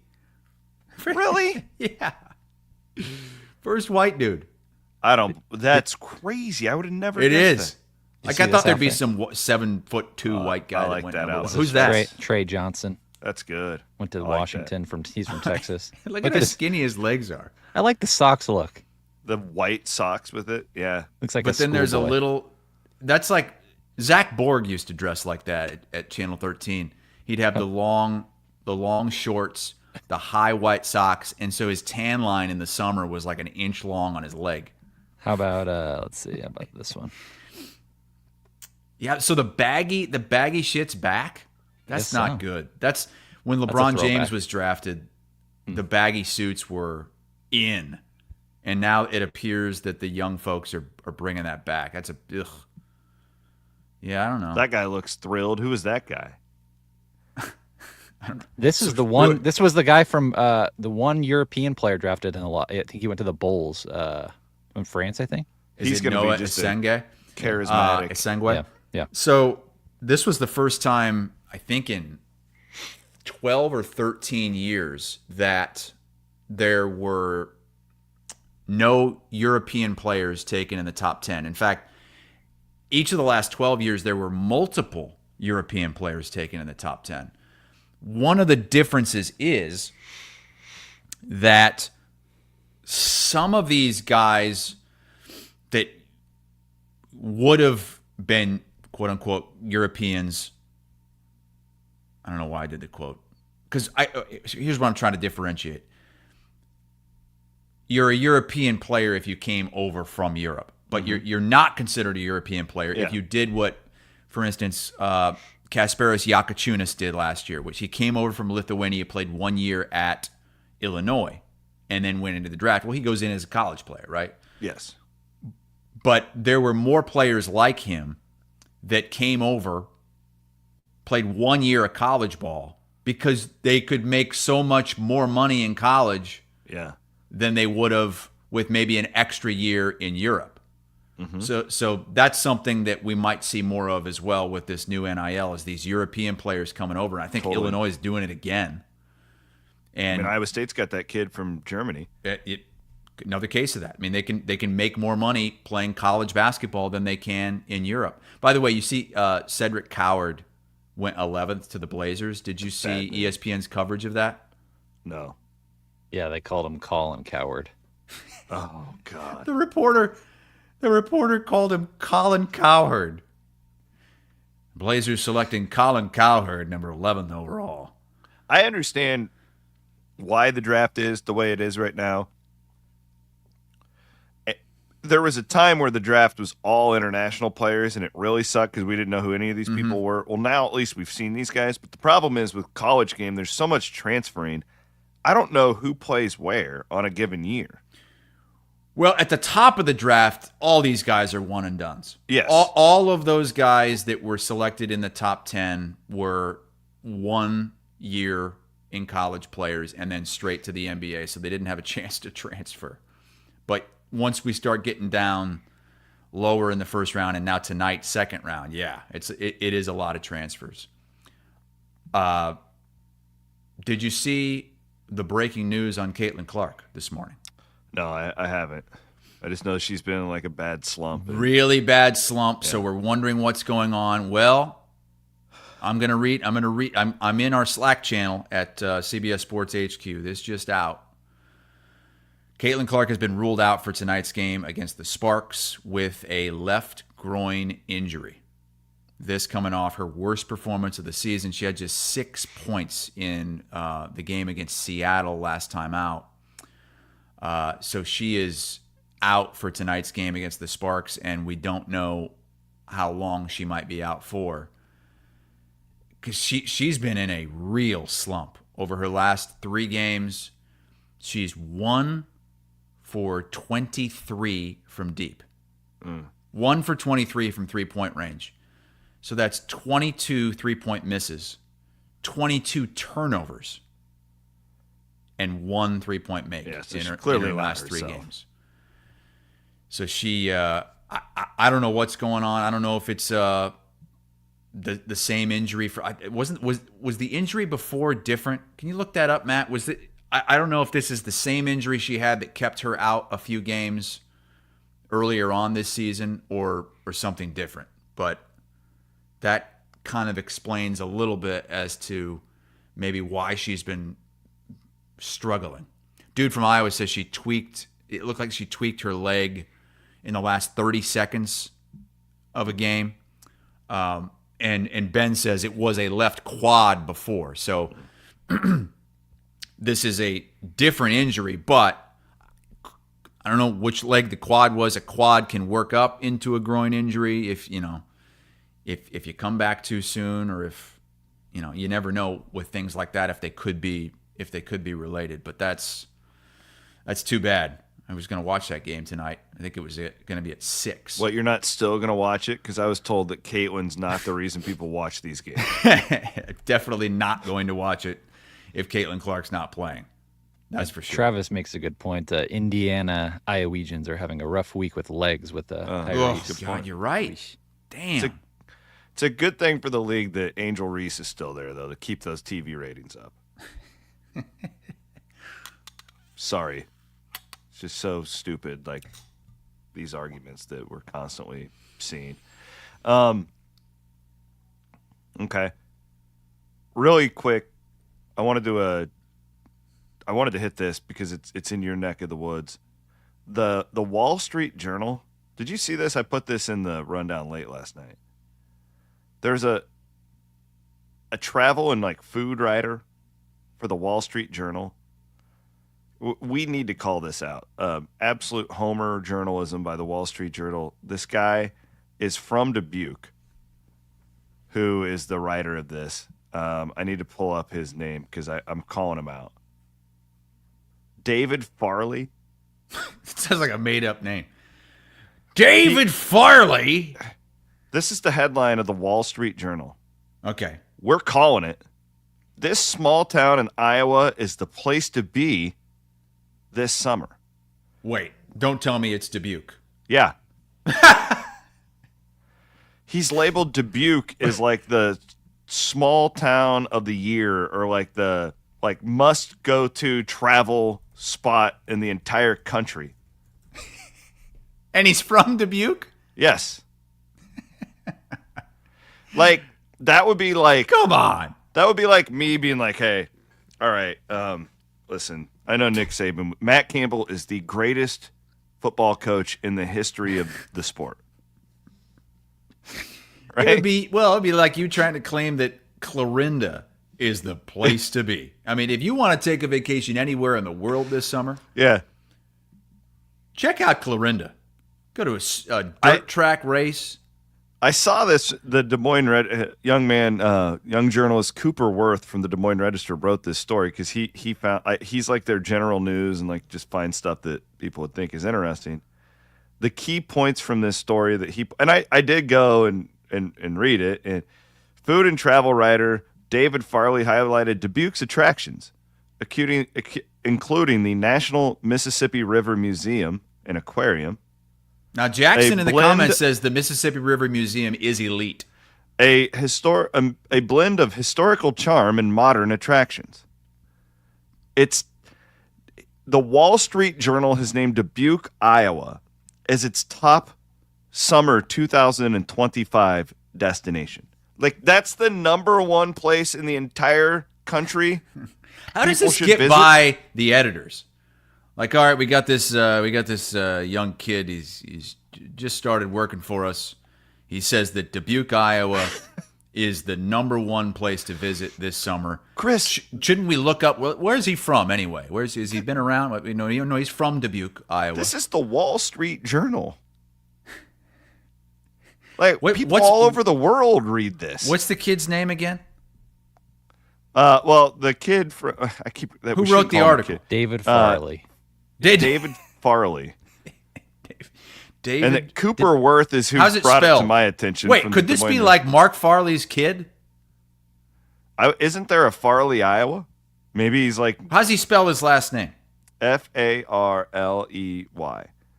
Really? Yeah. First white dude. That's crazy. I would have never It guessed is. Like I thought there'd be some 7'2" white guy. I like went that number one. outfit. Who's that? Trey Johnson. That's good. Went to I like Washington he's from Texas. Look at how skinny his legs are. I like the socks look. The white socks with it. Yeah. Looks like But then there's a little. That's like Zach Borg used to dress like that at Channel 13. He'd have the long shorts, the high white socks, and so his tan line in the summer was like an inch long on his leg. How about let's see, how about this one? Yeah, so the baggy shit's back. That's not good. That's when That's a LeBron James throwback. was drafted, the baggy suits were in. And now it appears that the young folks are bringing that back. That's ugh. Yeah, I don't know. That guy looks thrilled. Who is that guy? This is the one. This was the guy from the one European player drafted in a lot. I think he went to the Bulls in France. I think. He's going to be just Esenge? Charismatic. Esenge? Yeah. So this was the first time, I think, in 12 or 13 years that there were no European players taken in the top 10. In fact, each of the last 12 years, there were multiple European players taken in the top 10. One of the differences is that some of these guys that would have been, quote unquote, Europeans, I don't know why I did the quote, because here's what I'm trying to differentiate. You're a European player if you came over from Europe, but you're not considered a European player if you did what, for instance, Kasparas Jakučiūnas did last year, which he came over from Lithuania, played 1 year at Illinois, and then went into the draft. Well, he goes in as a college player, right? Yes. But there were more players like him that came over, played 1 year of college ball because they could make so much more money in college than they would have with maybe an extra year in Europe. So that's something that we might see more of as well with this new NIL, is these European players coming over. And I think Illinois is doing it again. And Iowa State's got that kid from Germany. Another case of that. I mean, they can make more money playing college basketball than they can in Europe. By the way, you see Cedric Coward went 11th to the Blazers. Did you see ESPN's coverage of that? No. Yeah, they called him Colin Coward. Oh God. The reporter called him Colin Cowherd. Blazers selecting Colin Cowherd, number 11 overall. I understand why the draft is the way it is right now. There was a time where the draft was all international players, and it really sucked because we didn't know who any of these people were. Well, now at least we've seen these guys. But the problem is with college game, there's so much transferring. I don't know who plays where on a given year. Well, at the top of the draft, all these guys are one and dones. Yes. All of those guys that were selected in the top 10 were 1 year in college players and then straight to the NBA, so they didn't have a chance to transfer. But once we start getting down lower in the first round, and now tonight, second round, it is a lot of transfers. Did you see the breaking news on Caitlin Clark this morning? No, I haven't. I just know she's been in like a bad slump. Really bad slump. Yeah. So we're wondering what's going on. Well, I'm in our Slack channel at CBS Sports HQ. This just out. Caitlin Clark has been ruled out for tonight's game against the Sparks with a left groin injury. This coming off her worst performance of the season. She had just 6 points in the game against Seattle last time out. So she is out for tonight's game against the Sparks, and we don't know how long she might be out for. Because she's been in a real slump. Over her last 3 games, she's 1 for 23 from deep. 1 for 23 from three-point range. So that's 22 three-point misses, 22 turnovers, and 1 3-point make in her last 3 games. So she, I don't know what's going on. I don't know if it's the same injury. Was the injury before different? Can you look that up, Matt? I don't know if this is the same injury she had that kept her out a few games earlier on this season, or something different. but that kind of explains a little bit as to maybe why she's been struggling. Dude from Iowa says it looked like she tweaked her leg in the last 30 seconds of a game. And Ben says it was a left quad before. So this is a different injury, but I don't know which leg the quad was. A quad can work up into a groin injury if you come back too soon, or if you never know with things like that if they could be related. But that's too bad. I was going to watch that game tonight. I think it was going to be at 6. What, you're not still going to watch it? Because I was told that Caitlin's not the reason people watch these games. Definitely not going to watch it if Caitlin Clark's not playing. That's for sure. Travis makes a good point. Indiana Iowegians are having a rough week with legs with the Tyrese. God, you're right. Damn. It's a good thing for the league that Angel Reese is still there, though, to keep those TV ratings up. Sorry. It's just so stupid, like these arguments that we're constantly seeing. Okay. Really quick, I wanted to hit this because it's in your neck of the woods. The Wall Street Journal. Did you see this? I put this in the rundown late last night. There's a travel and like food writer for the Wall Street Journal. We need to call this out. Absolute homer journalism by the Wall Street Journal. This guy is from Debuke, who is the writer of this. I need to pull up his name because I'm calling him out. David Farley. It sounds like a made-up name. David Farley? This is the headline of the Wall Street Journal. Okay. We're calling it. This small town in Iowa is the place to be this summer. Wait, don't tell me it's Debuke. Yeah. He's labeled Debuke as like the small town of the year, or like the must go to travel spot in the entire country. And he's from Dubuque? Yes. Like that would be like, come on. That would be like me being like, hey, all right, listen, I know Nick Saban. Matt Campbell is the greatest football coach in the history of the sport. Right? It'd be like you trying to claim that Clarinda is the place to be. I mean, if you want to take a vacation anywhere in the world this summer, yeah, check out Clarinda. Go to a dirt track race. I saw this. The Des Moines young journalist Cooper Worth from the Des Moines Register wrote this story because he found he's like their general news and like just finds stuff that people would think is interesting. The key points from this story that I did go and read it. And food and travel writer David Farley highlighted Dubuque's attractions, including the National Mississippi River Museum and Aquarium. Now, Jackson in the comments says the Mississippi River Museum is elite. A blend of historical charm and modern attractions. The Wall Street Journal has named Dubuque, Iowa, as its top summer 2025 destination. Like, that's the number one place in the entire country. How does this get by the editors? Like, all right, we got this young kid. He's just started working for us. He says that Dubuque, Iowa, is the number one place to visit this summer. Chris, shouldn't we look up where's he from anyway? Has he been around? You know, he's from Dubuque, Iowa. This is the Wall Street Journal. Like, people all over the world read this. What's the kid's name again? Well, the kid who wrote the article? David Farley. David Farley. David, and that Cooper Worth is who brought it to my attention. Wait, could this be like Mark Farley's kid? Isn't there a Farley, Iowa? Maybe he's like... How's he spell his last name? Farley.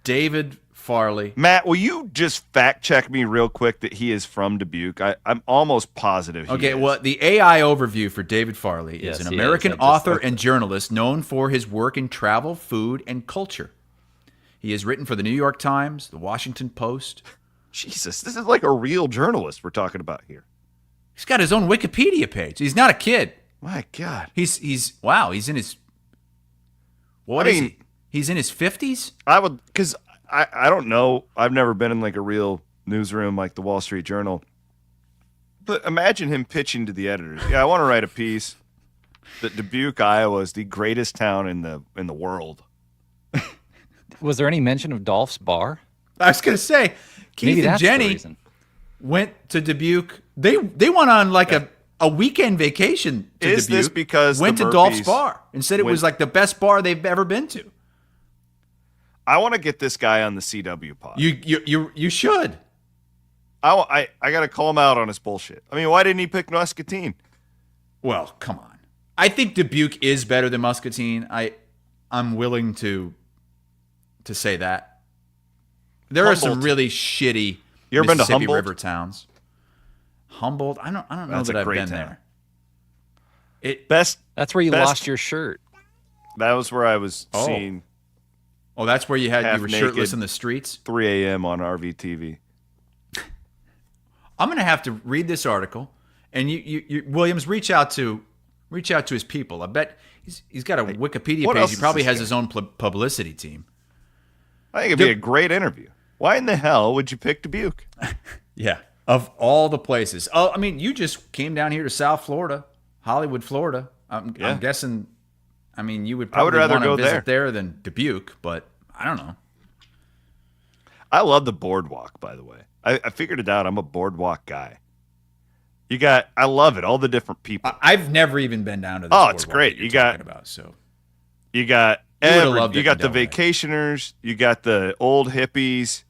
David Farley. Matt, will you just fact check me real quick that he is from Dubuque? I'm almost positive he is. Well, the AI overview for David Farley is an American author and journalist known for his work in travel, food, and culture. He has written for the New York Times, the Washington Post, Jesus, this is like a real journalist we're talking about here. He's got his own Wikipedia page. He's not a kid. My God. He's he's in his He's in his 50s? I would, because I don't know. I've never been in like a real newsroom like the Wall Street Journal. But imagine him pitching to the editors. Yeah, I want to write a piece that Debuke, Iowa is the greatest town in the world. Was there any mention of Dolph's bar? I was going to say, Keith and Jenny went to Dubuque. They went on like a weekend vacation to Is Dubuque. this because went the to Dolph's Murphys bar and said it was like the best bar they've ever been to. I want to get this guy on the CW pod. You should. I got to call him out on his bullshit. I mean, why didn't he pick Muscatine? Well, come on. I think Dubuque is better than Muscatine. I'm willing to say that. There are some really shitty You ever been to Mississippi Humboldt? River towns. Humboldt? I don't know That's that a I've great been town. there. That's where you lost your shirt. That was where I was seen. Oh, that's where you were naked, shirtless in the streets? 3 a.m. on RVTV. I'm going to have to read this article, and you Williams, reach out to his people. I bet he's got a Wikipedia what page. else He is probably this has guy? his own publicity team. I think it'd be a great interview. Why in the hell would you pick Dubuque? Yeah, of all the places. Oh, I mean, you just came down here to South Florida, Hollywood, Florida. I'm guessing. I mean, you would probably rather want to go visit there than Dubuque, but I don't know. I love the boardwalk, by the way. I figured it out. I'm a boardwalk guy. I love it. All the different people. I've never even been down to this. Oh, it's boardwalk great. that you're You got- talking about, so You got You would've loved you it got in the Delray. vacationers. You got the old hippies.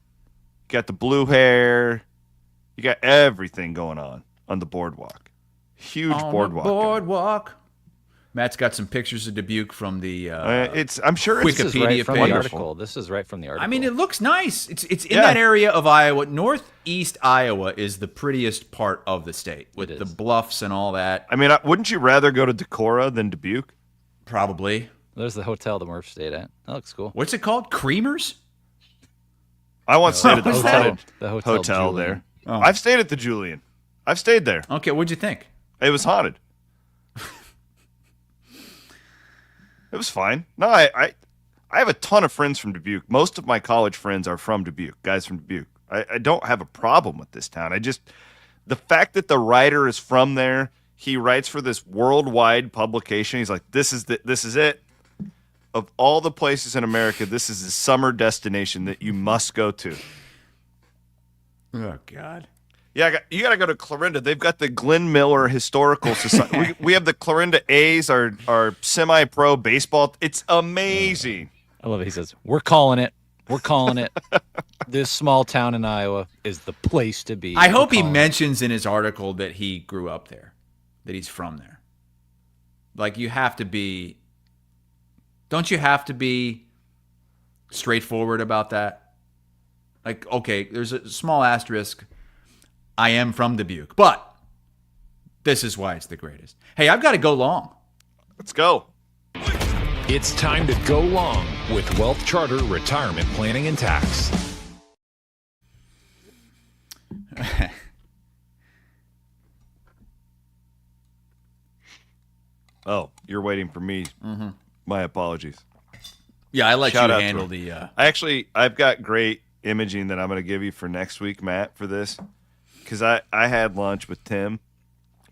You got the blue hair. You got everything going on the boardwalk. Huge on boardwalk. the guy. boardwalk. Matt's got some pictures of Dubuque from the I'm sure it's This is Wikipedia right from page. the article. This is right from the article. I mean, it looks nice. It's in Yeah. that area of Iowa. Northeast Iowa is the prettiest part of the state with the bluffs and all that. I mean, wouldn't you rather go to Decorah than Dubuque? Probably. There's the hotel the Murph stayed at. That looks cool. What's it called? Creamers? I once stayed at the What's hotel, that? The hotel hotel Julian. there. I've stayed at the Julian. I've stayed there. Okay, what'd you think? It was haunted. It was fine. No, I have a ton of friends from Dubuque. Most of my college friends are from Dubuque, guys from Dubuque. I don't have a problem with this town. The fact that the writer is from there, he writes for this worldwide publication. He's like, this is it. Of all the places in America, this is a summer destination that you must go to. Oh, God. Yeah, you got to go to Clarinda. They've got the Glenn Miller Historical Society. we have the Clarinda A's, our semi-pro baseball. It's amazing. I love it. He says, "We're calling it. We're calling it. This small town in Iowa is the place to be." I hope he We're calling it." mentions in his article that he grew up there, that he's from there. Like, don't you have to be straightforward about that? Like, okay, there's a small asterisk. I am from Dubuque, but this is why it's the greatest. Hey, I've got to go long. Let's go. It's time to go long with Wealth Charter Retirement Planning and Tax. Oh, you're waiting for me. Mm-hmm. My apologies. Yeah, I let Shout you out to handle him. the. I've got great imaging that I'm going to give you for next week, Matt, for this. Because I had lunch with Tim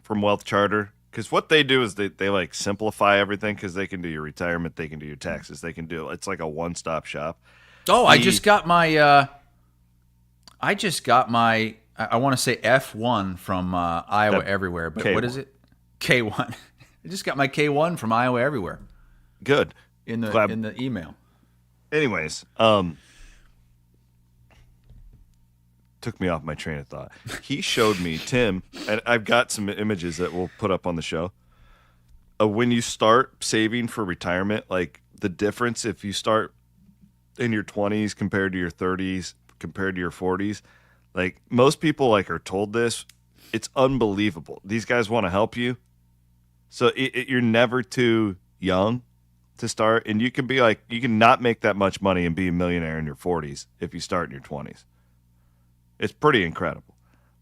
from Wealth Charter. Because what they do is they like simplify everything because they can do your retirement, they can do your taxes, they can do it's like a one-stop shop. Oh, I just got my. I want to say F1 from Iowa Everywhere, but K1. what is it? K1. I just got my K1 from Iowa Everywhere Good. in the Glad- in the email. Anyways, took me off my train of thought. He showed me, Tim, and I've got some images that we'll put up on the show. When you start saving for retirement, like the difference if you start in your 20s compared to your 30s, compared to your 40s, like most people like are told this, it's unbelievable. These guys want to help you. So you're never too young to start, and you can be like, you can not make that much money and be a millionaire in your 40s if you start in your 20s. It's pretty incredible.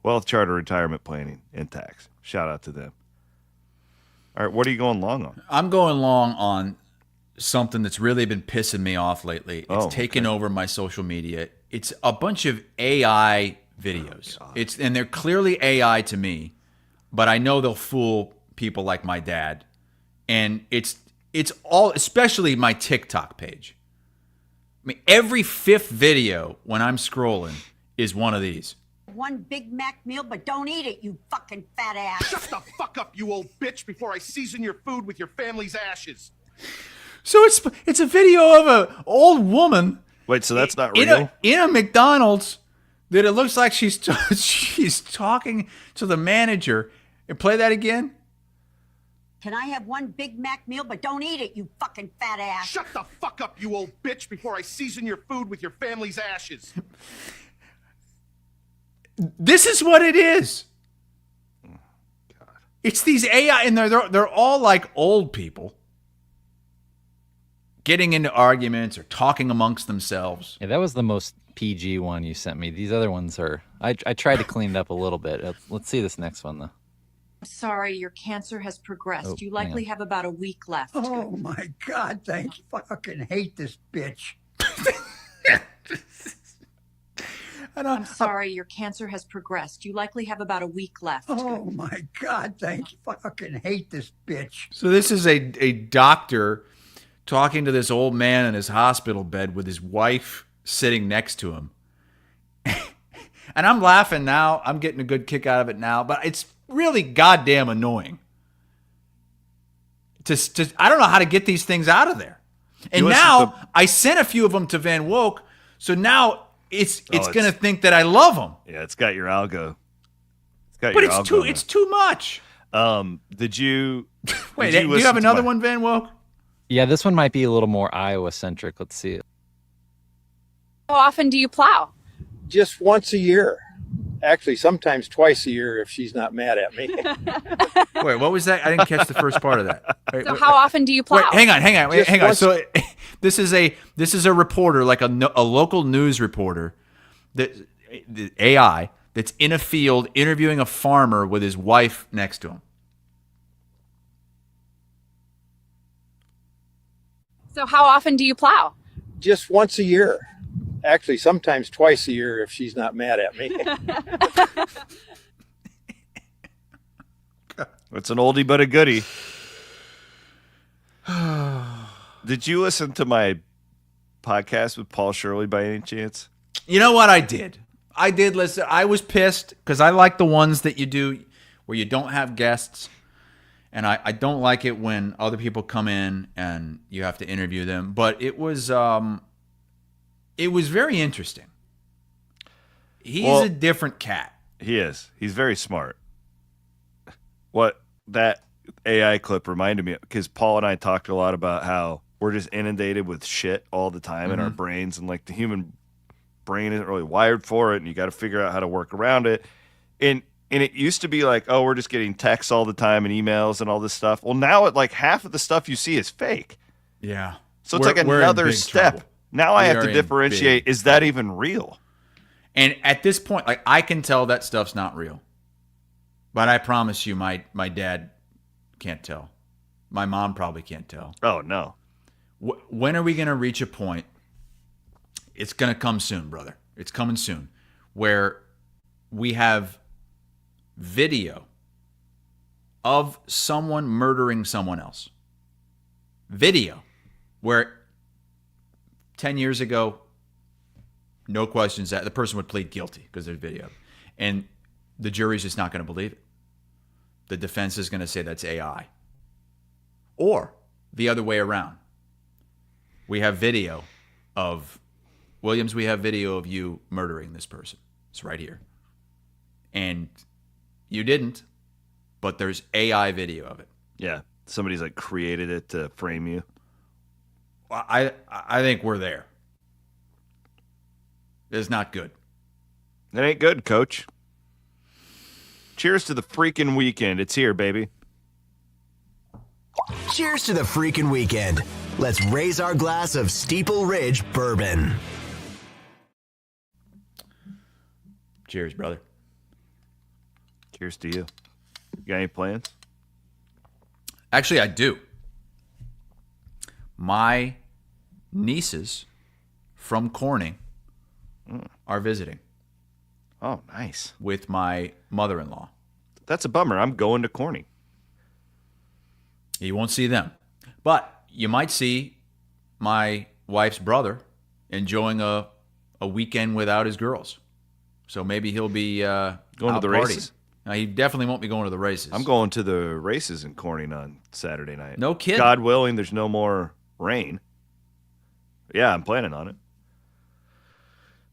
Wealth Charter Retirement Planning and Tax. Shout out to them. All right, what are you going long on? I'm going long on something that's really been pissing me off lately. It's taken over my social media. It's a bunch of AI videos. And they're clearly AI to me, but I know they'll fool people like my dad. And it's all, especially my TikTok page. I mean, every fifth video when I'm scrolling is one of these. One Big Mac meal, but don't eat it, you fucking fat ass. Shut the fuck up, you old bitch, before I season your food with your family's ashes. So it's a video of an old woman. Wait, so that's not real? In a McDonald's that it looks like she's talking to the manager. And play that again. Can I have one Big Mac meal, but don't eat it, you fucking fat ass. Shut the fuck up, you old bitch, before I season your food with your family's ashes. This is what it is. God. It's these AI, and they're all like old people getting into arguments or talking amongst themselves. Yeah, that was the most PG one you sent me. These other ones are. I tried to clean it up a little bit. Let's see this next one though. Sorry, your cancer has progressed. You likely have about a week left. Oh my God, thank you. I fucking hate this bitch. I'm sorry, your cancer has progressed. You likely have about a week left. Oh my God, thank you. I fucking hate this bitch. So this is a doctor talking to this old man in his hospital bed with his wife sitting next to him. And I'm laughing now. I'm getting a good kick out of it now, but it's really goddamn annoying. I don't know how to get these things out of there. And now I sent a few of them to Van Woke, so now it's going to think that I love them. Yeah, it's got your algo. It's too much. Did you Wait, do you have another one, Van Woke? Yeah, this one might be a little more Iowa-centric. Let's see it. How often do you plow? Just once a year. Actually, sometimes twice a year if she's not mad at me. Wait, what was that? I didn't catch the first part of that. Wait, how often do you plow? Wait, hang on. So this is a reporter, like a local news reporter, the AI that's in a field interviewing a farmer with his wife next to him. So how often do you plow? Just once a year. Actually, sometimes twice a year if she's not mad at me. It's an oldie but a goodie. Did you listen to my podcast with Paul Shirley by any chance? You know what? I did listen. I was pissed because I like the ones that you do where you don't have guests. And I don't like it when other people come in and you have to interview them. But it was very interesting. He's a different cat. He is. He's very smart. What that AI clip reminded me of, because Paul and I talked a lot about how we're just inundated with shit all the time in our brains, and like the human brain isn't really wired for it, and you got to figure out how to work around it. And it used to be like, oh, we're just getting texts all the time and emails and all this stuff. Well, now half of the stuff you see is fake. Yeah. So it's like another step. Trouble. Now I have to differentiate, is that even real? And at this point, like, I can tell that stuff's not real. But I promise you, my dad can't tell. My mom probably can't tell. Oh, no. When are we going to reach a point? It's going to come soon, brother. It's coming soon. Where we have video of someone murdering someone else. Video. Where 10 years ago, no questions that the person would plead guilty because there's video. And the jury's just not going to believe it. The defense is going to say that's AI. Or the other way around. We have video of Williams, we have video of you murdering this person. It's right here. And you didn't, but there's AI video of it. Yeah. Somebody's like created it to frame you. I think we're there. It's not good. It ain't good, coach. Cheers to the freaking weekend. It's here, baby. Cheers to the freaking weekend. Let's raise our glass of Steeple Ridge bourbon. Cheers, brother. Cheers to you. You got any plans? Actually, I do. My nieces from Corning are visiting. Oh, nice. With my mother-in-law. That's a bummer. I'm going to Corning. You won't see them. But you might see my wife's brother enjoying a weekend without his girls. So maybe he'll be going to the partying. races. Now, he definitely won't be going to the races. I'm going to the races in Corning on Saturday night. No kidding. God willing, there's no more rain. Yeah, I'm planning on it.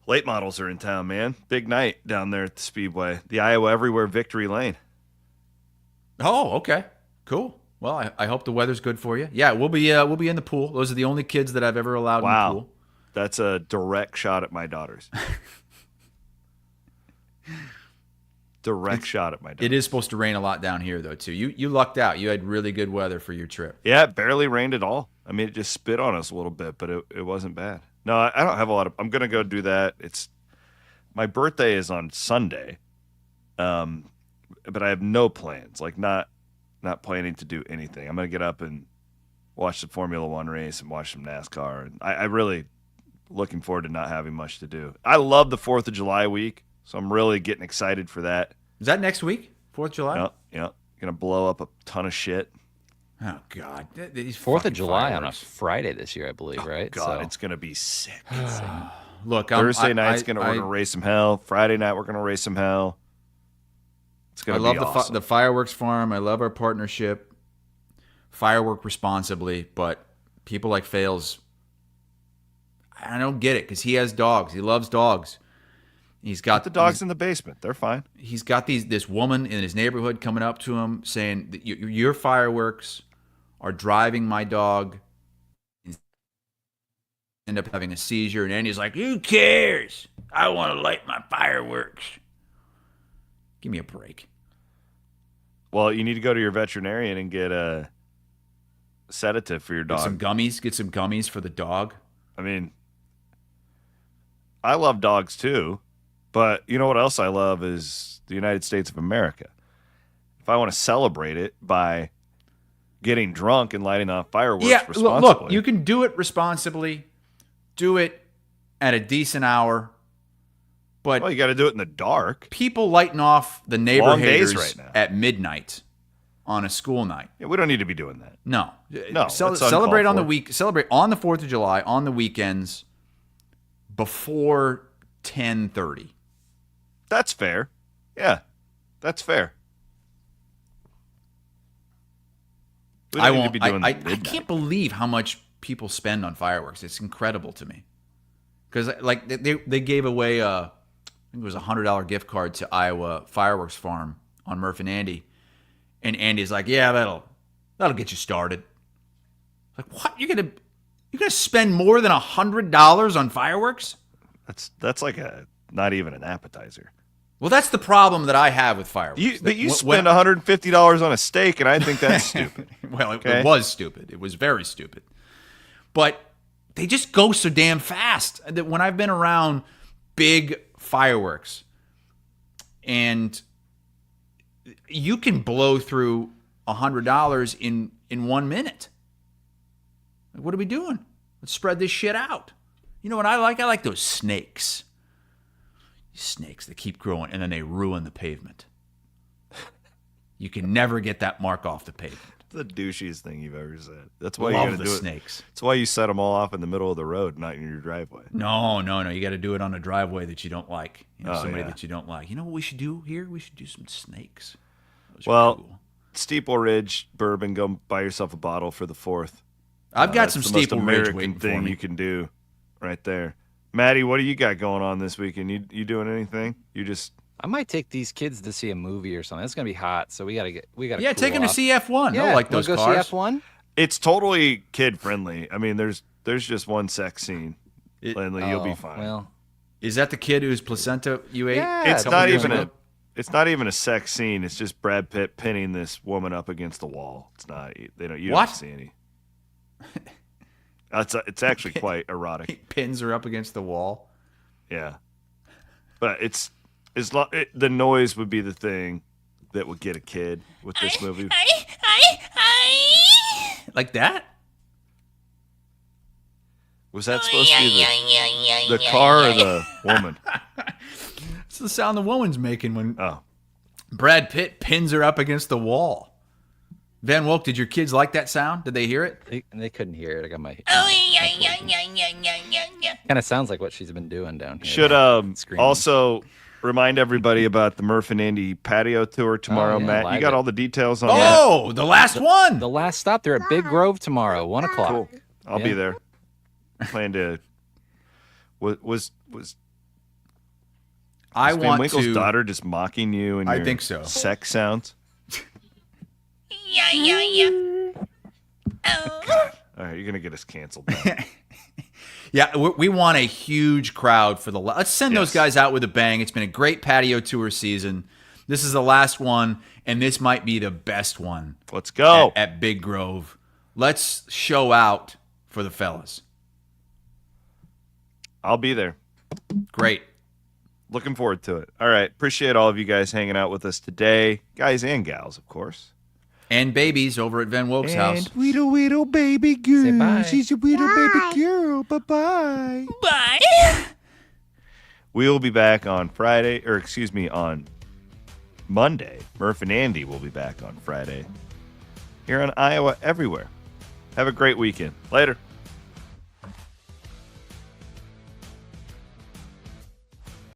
Late models are in town, man. Big night down there at the Speedway. The Iowa Everywhere Victory Lane. Oh, okay. Cool. Well, I hope the weather's good for you. Yeah, we'll be in the pool. Those are the only kids that I've ever allowed in the pool. That's a direct shot at my daughters. Shot at my daughters. It is supposed to rain a lot down here, though, too. You lucked out. You had really good weather for your trip. Yeah, it barely rained at all. I mean, it just spit on us a little bit, but it wasn't bad. No, I don't have a lot of... I'm going to go do that. My birthday is on Sunday, but I have no plans. Like, not planning to do anything. I'm going to get up and watch the Formula One race and watch some NASCAR. And I really looking forward to not having much to do. I love the 4th of July week, so I'm really getting excited for that. Is that next week? 4th of July? Yeah. Going to blow up a ton of shit. Oh, God. These 4th of July fireworks on a Friday this year, I believe, right? God, So- it's going to be sick. Look, Thursday night's we're going to raise some hell. Friday night, we're going to raise some hell. It's going to be awesome. The fireworks farm. I love our partnership. Firework responsibly, but people like Fales, I don't get it because he has dogs. He loves dogs. He's got the dogs in the basement. They're fine. He's got this woman in his neighborhood coming up to him saying that your fireworks are driving my dog. End up having a seizure, and Andy's like, "Who cares? I want to light my fireworks." Give me a break. Well, you need to go to your veterinarian and get a sedative for your dog. Get some gummies for the dog. I mean, I love dogs too, but you know what else I love is the United States of America. If I want to celebrate it by getting drunk and lighting off fireworks responsibly. Look, you can do it responsibly. Do it at a decent hour. But you got to do it in the dark. People lighting off the neighbor Long haters days right now. at midnight on a school night. Yeah, we don't need to be doing that. No. Celebrate on the week. Celebrate on the 4th of July on the weekends before 10:30. That's fair. Yeah, that's fair. I won't. I can't believe how much people spend on fireworks. It's incredible to me. Because like they gave away I think it was $100 gift card to Iowa Fireworks Farm on Murph and Andy, and Andy's like, "Yeah, that'll get you started." Like, what? You're gonna spend more than $100 on fireworks? That's like not even an appetizer. Well, that's the problem that I have with fireworks. You spend $150 on a steak, and I think that's stupid. Well, it was stupid. It was very stupid. But they just go so damn fast. That when I've been around big fireworks, and you can blow through $100 in 1 minute. Like, what are we doing? Let's spread this shit out. You know what I like? I like those snakes. Snakes that keep growing, and then they ruin the pavement. You can never get that mark off the pavement. The douchiest thing you've ever said. That's why Love you got to do snakes. That's why you set them all off in the middle of the road, not in your driveway. No. You got to do it on a driveway that you don't like. Somebody that you don't like. You know what we should do here? We should do some snakes. Cool. Steeple Ridge bourbon. Go buy yourself a bottle for the 4th. I've got some Steeple Ridge American waiting thing for me. You can do right there. Maddie, what do you got going on this weekend? You doing anything? I might take these kids to see a movie or something. It's gonna be hot, so we gotta. Yeah, take them to see F1. Yeah, They'll like those go cars. see F1. It's totally kid friendly. I mean, there's just one sex scene. Lindley, you'll be fine. Well, is that the kid whose placenta you ate? Yeah, it's not even a sex scene. It's just Brad Pitt pinning this woman up against the wall. It's not. You don't see any. It's actually quite erotic. He pins her up against the wall. Yeah, but it's The noise would be the thing that would get a kid with this movie. Like that? Was that supposed to be the car or the woman? It's the sound the woman's making when Brad Pitt pins her up against the wall. Van Wolk, did your kids like that sound? Did they hear it? They couldn't hear it. I got my. Kind of sounds like what she's been doing down here. Should also remind everybody about the Murph and Andy patio tour tomorrow. Matt, you got all the details on that? Oh, the last one. The last stop. They're at Big Grove tomorrow, 1 o'clock. Cool. I'll be there. Plan to. Was I Van want Winkle's to. daughter just mocking you and I your think so. sex sounds? All right, you're gonna get us canceled. Yeah, we want a huge crowd for the. Let's send those guys out with a bang. It's been a great patio tour season. This is the last one, and this might be the best one. Let's go at Big Grove. Let's show out for the fellas. I'll be there. Great. Looking forward to it. All right. Appreciate all of you guys hanging out with us today. Guys and gals, of course. And babies over at Van Wolk's house. Weedle baby girl. Say bye. She's a weedle baby girl. Bye-bye. Bye. We will be back on on Monday. Murph and Andy will be back on Friday. Here on Iowa Everywhere. Have a great weekend. Later.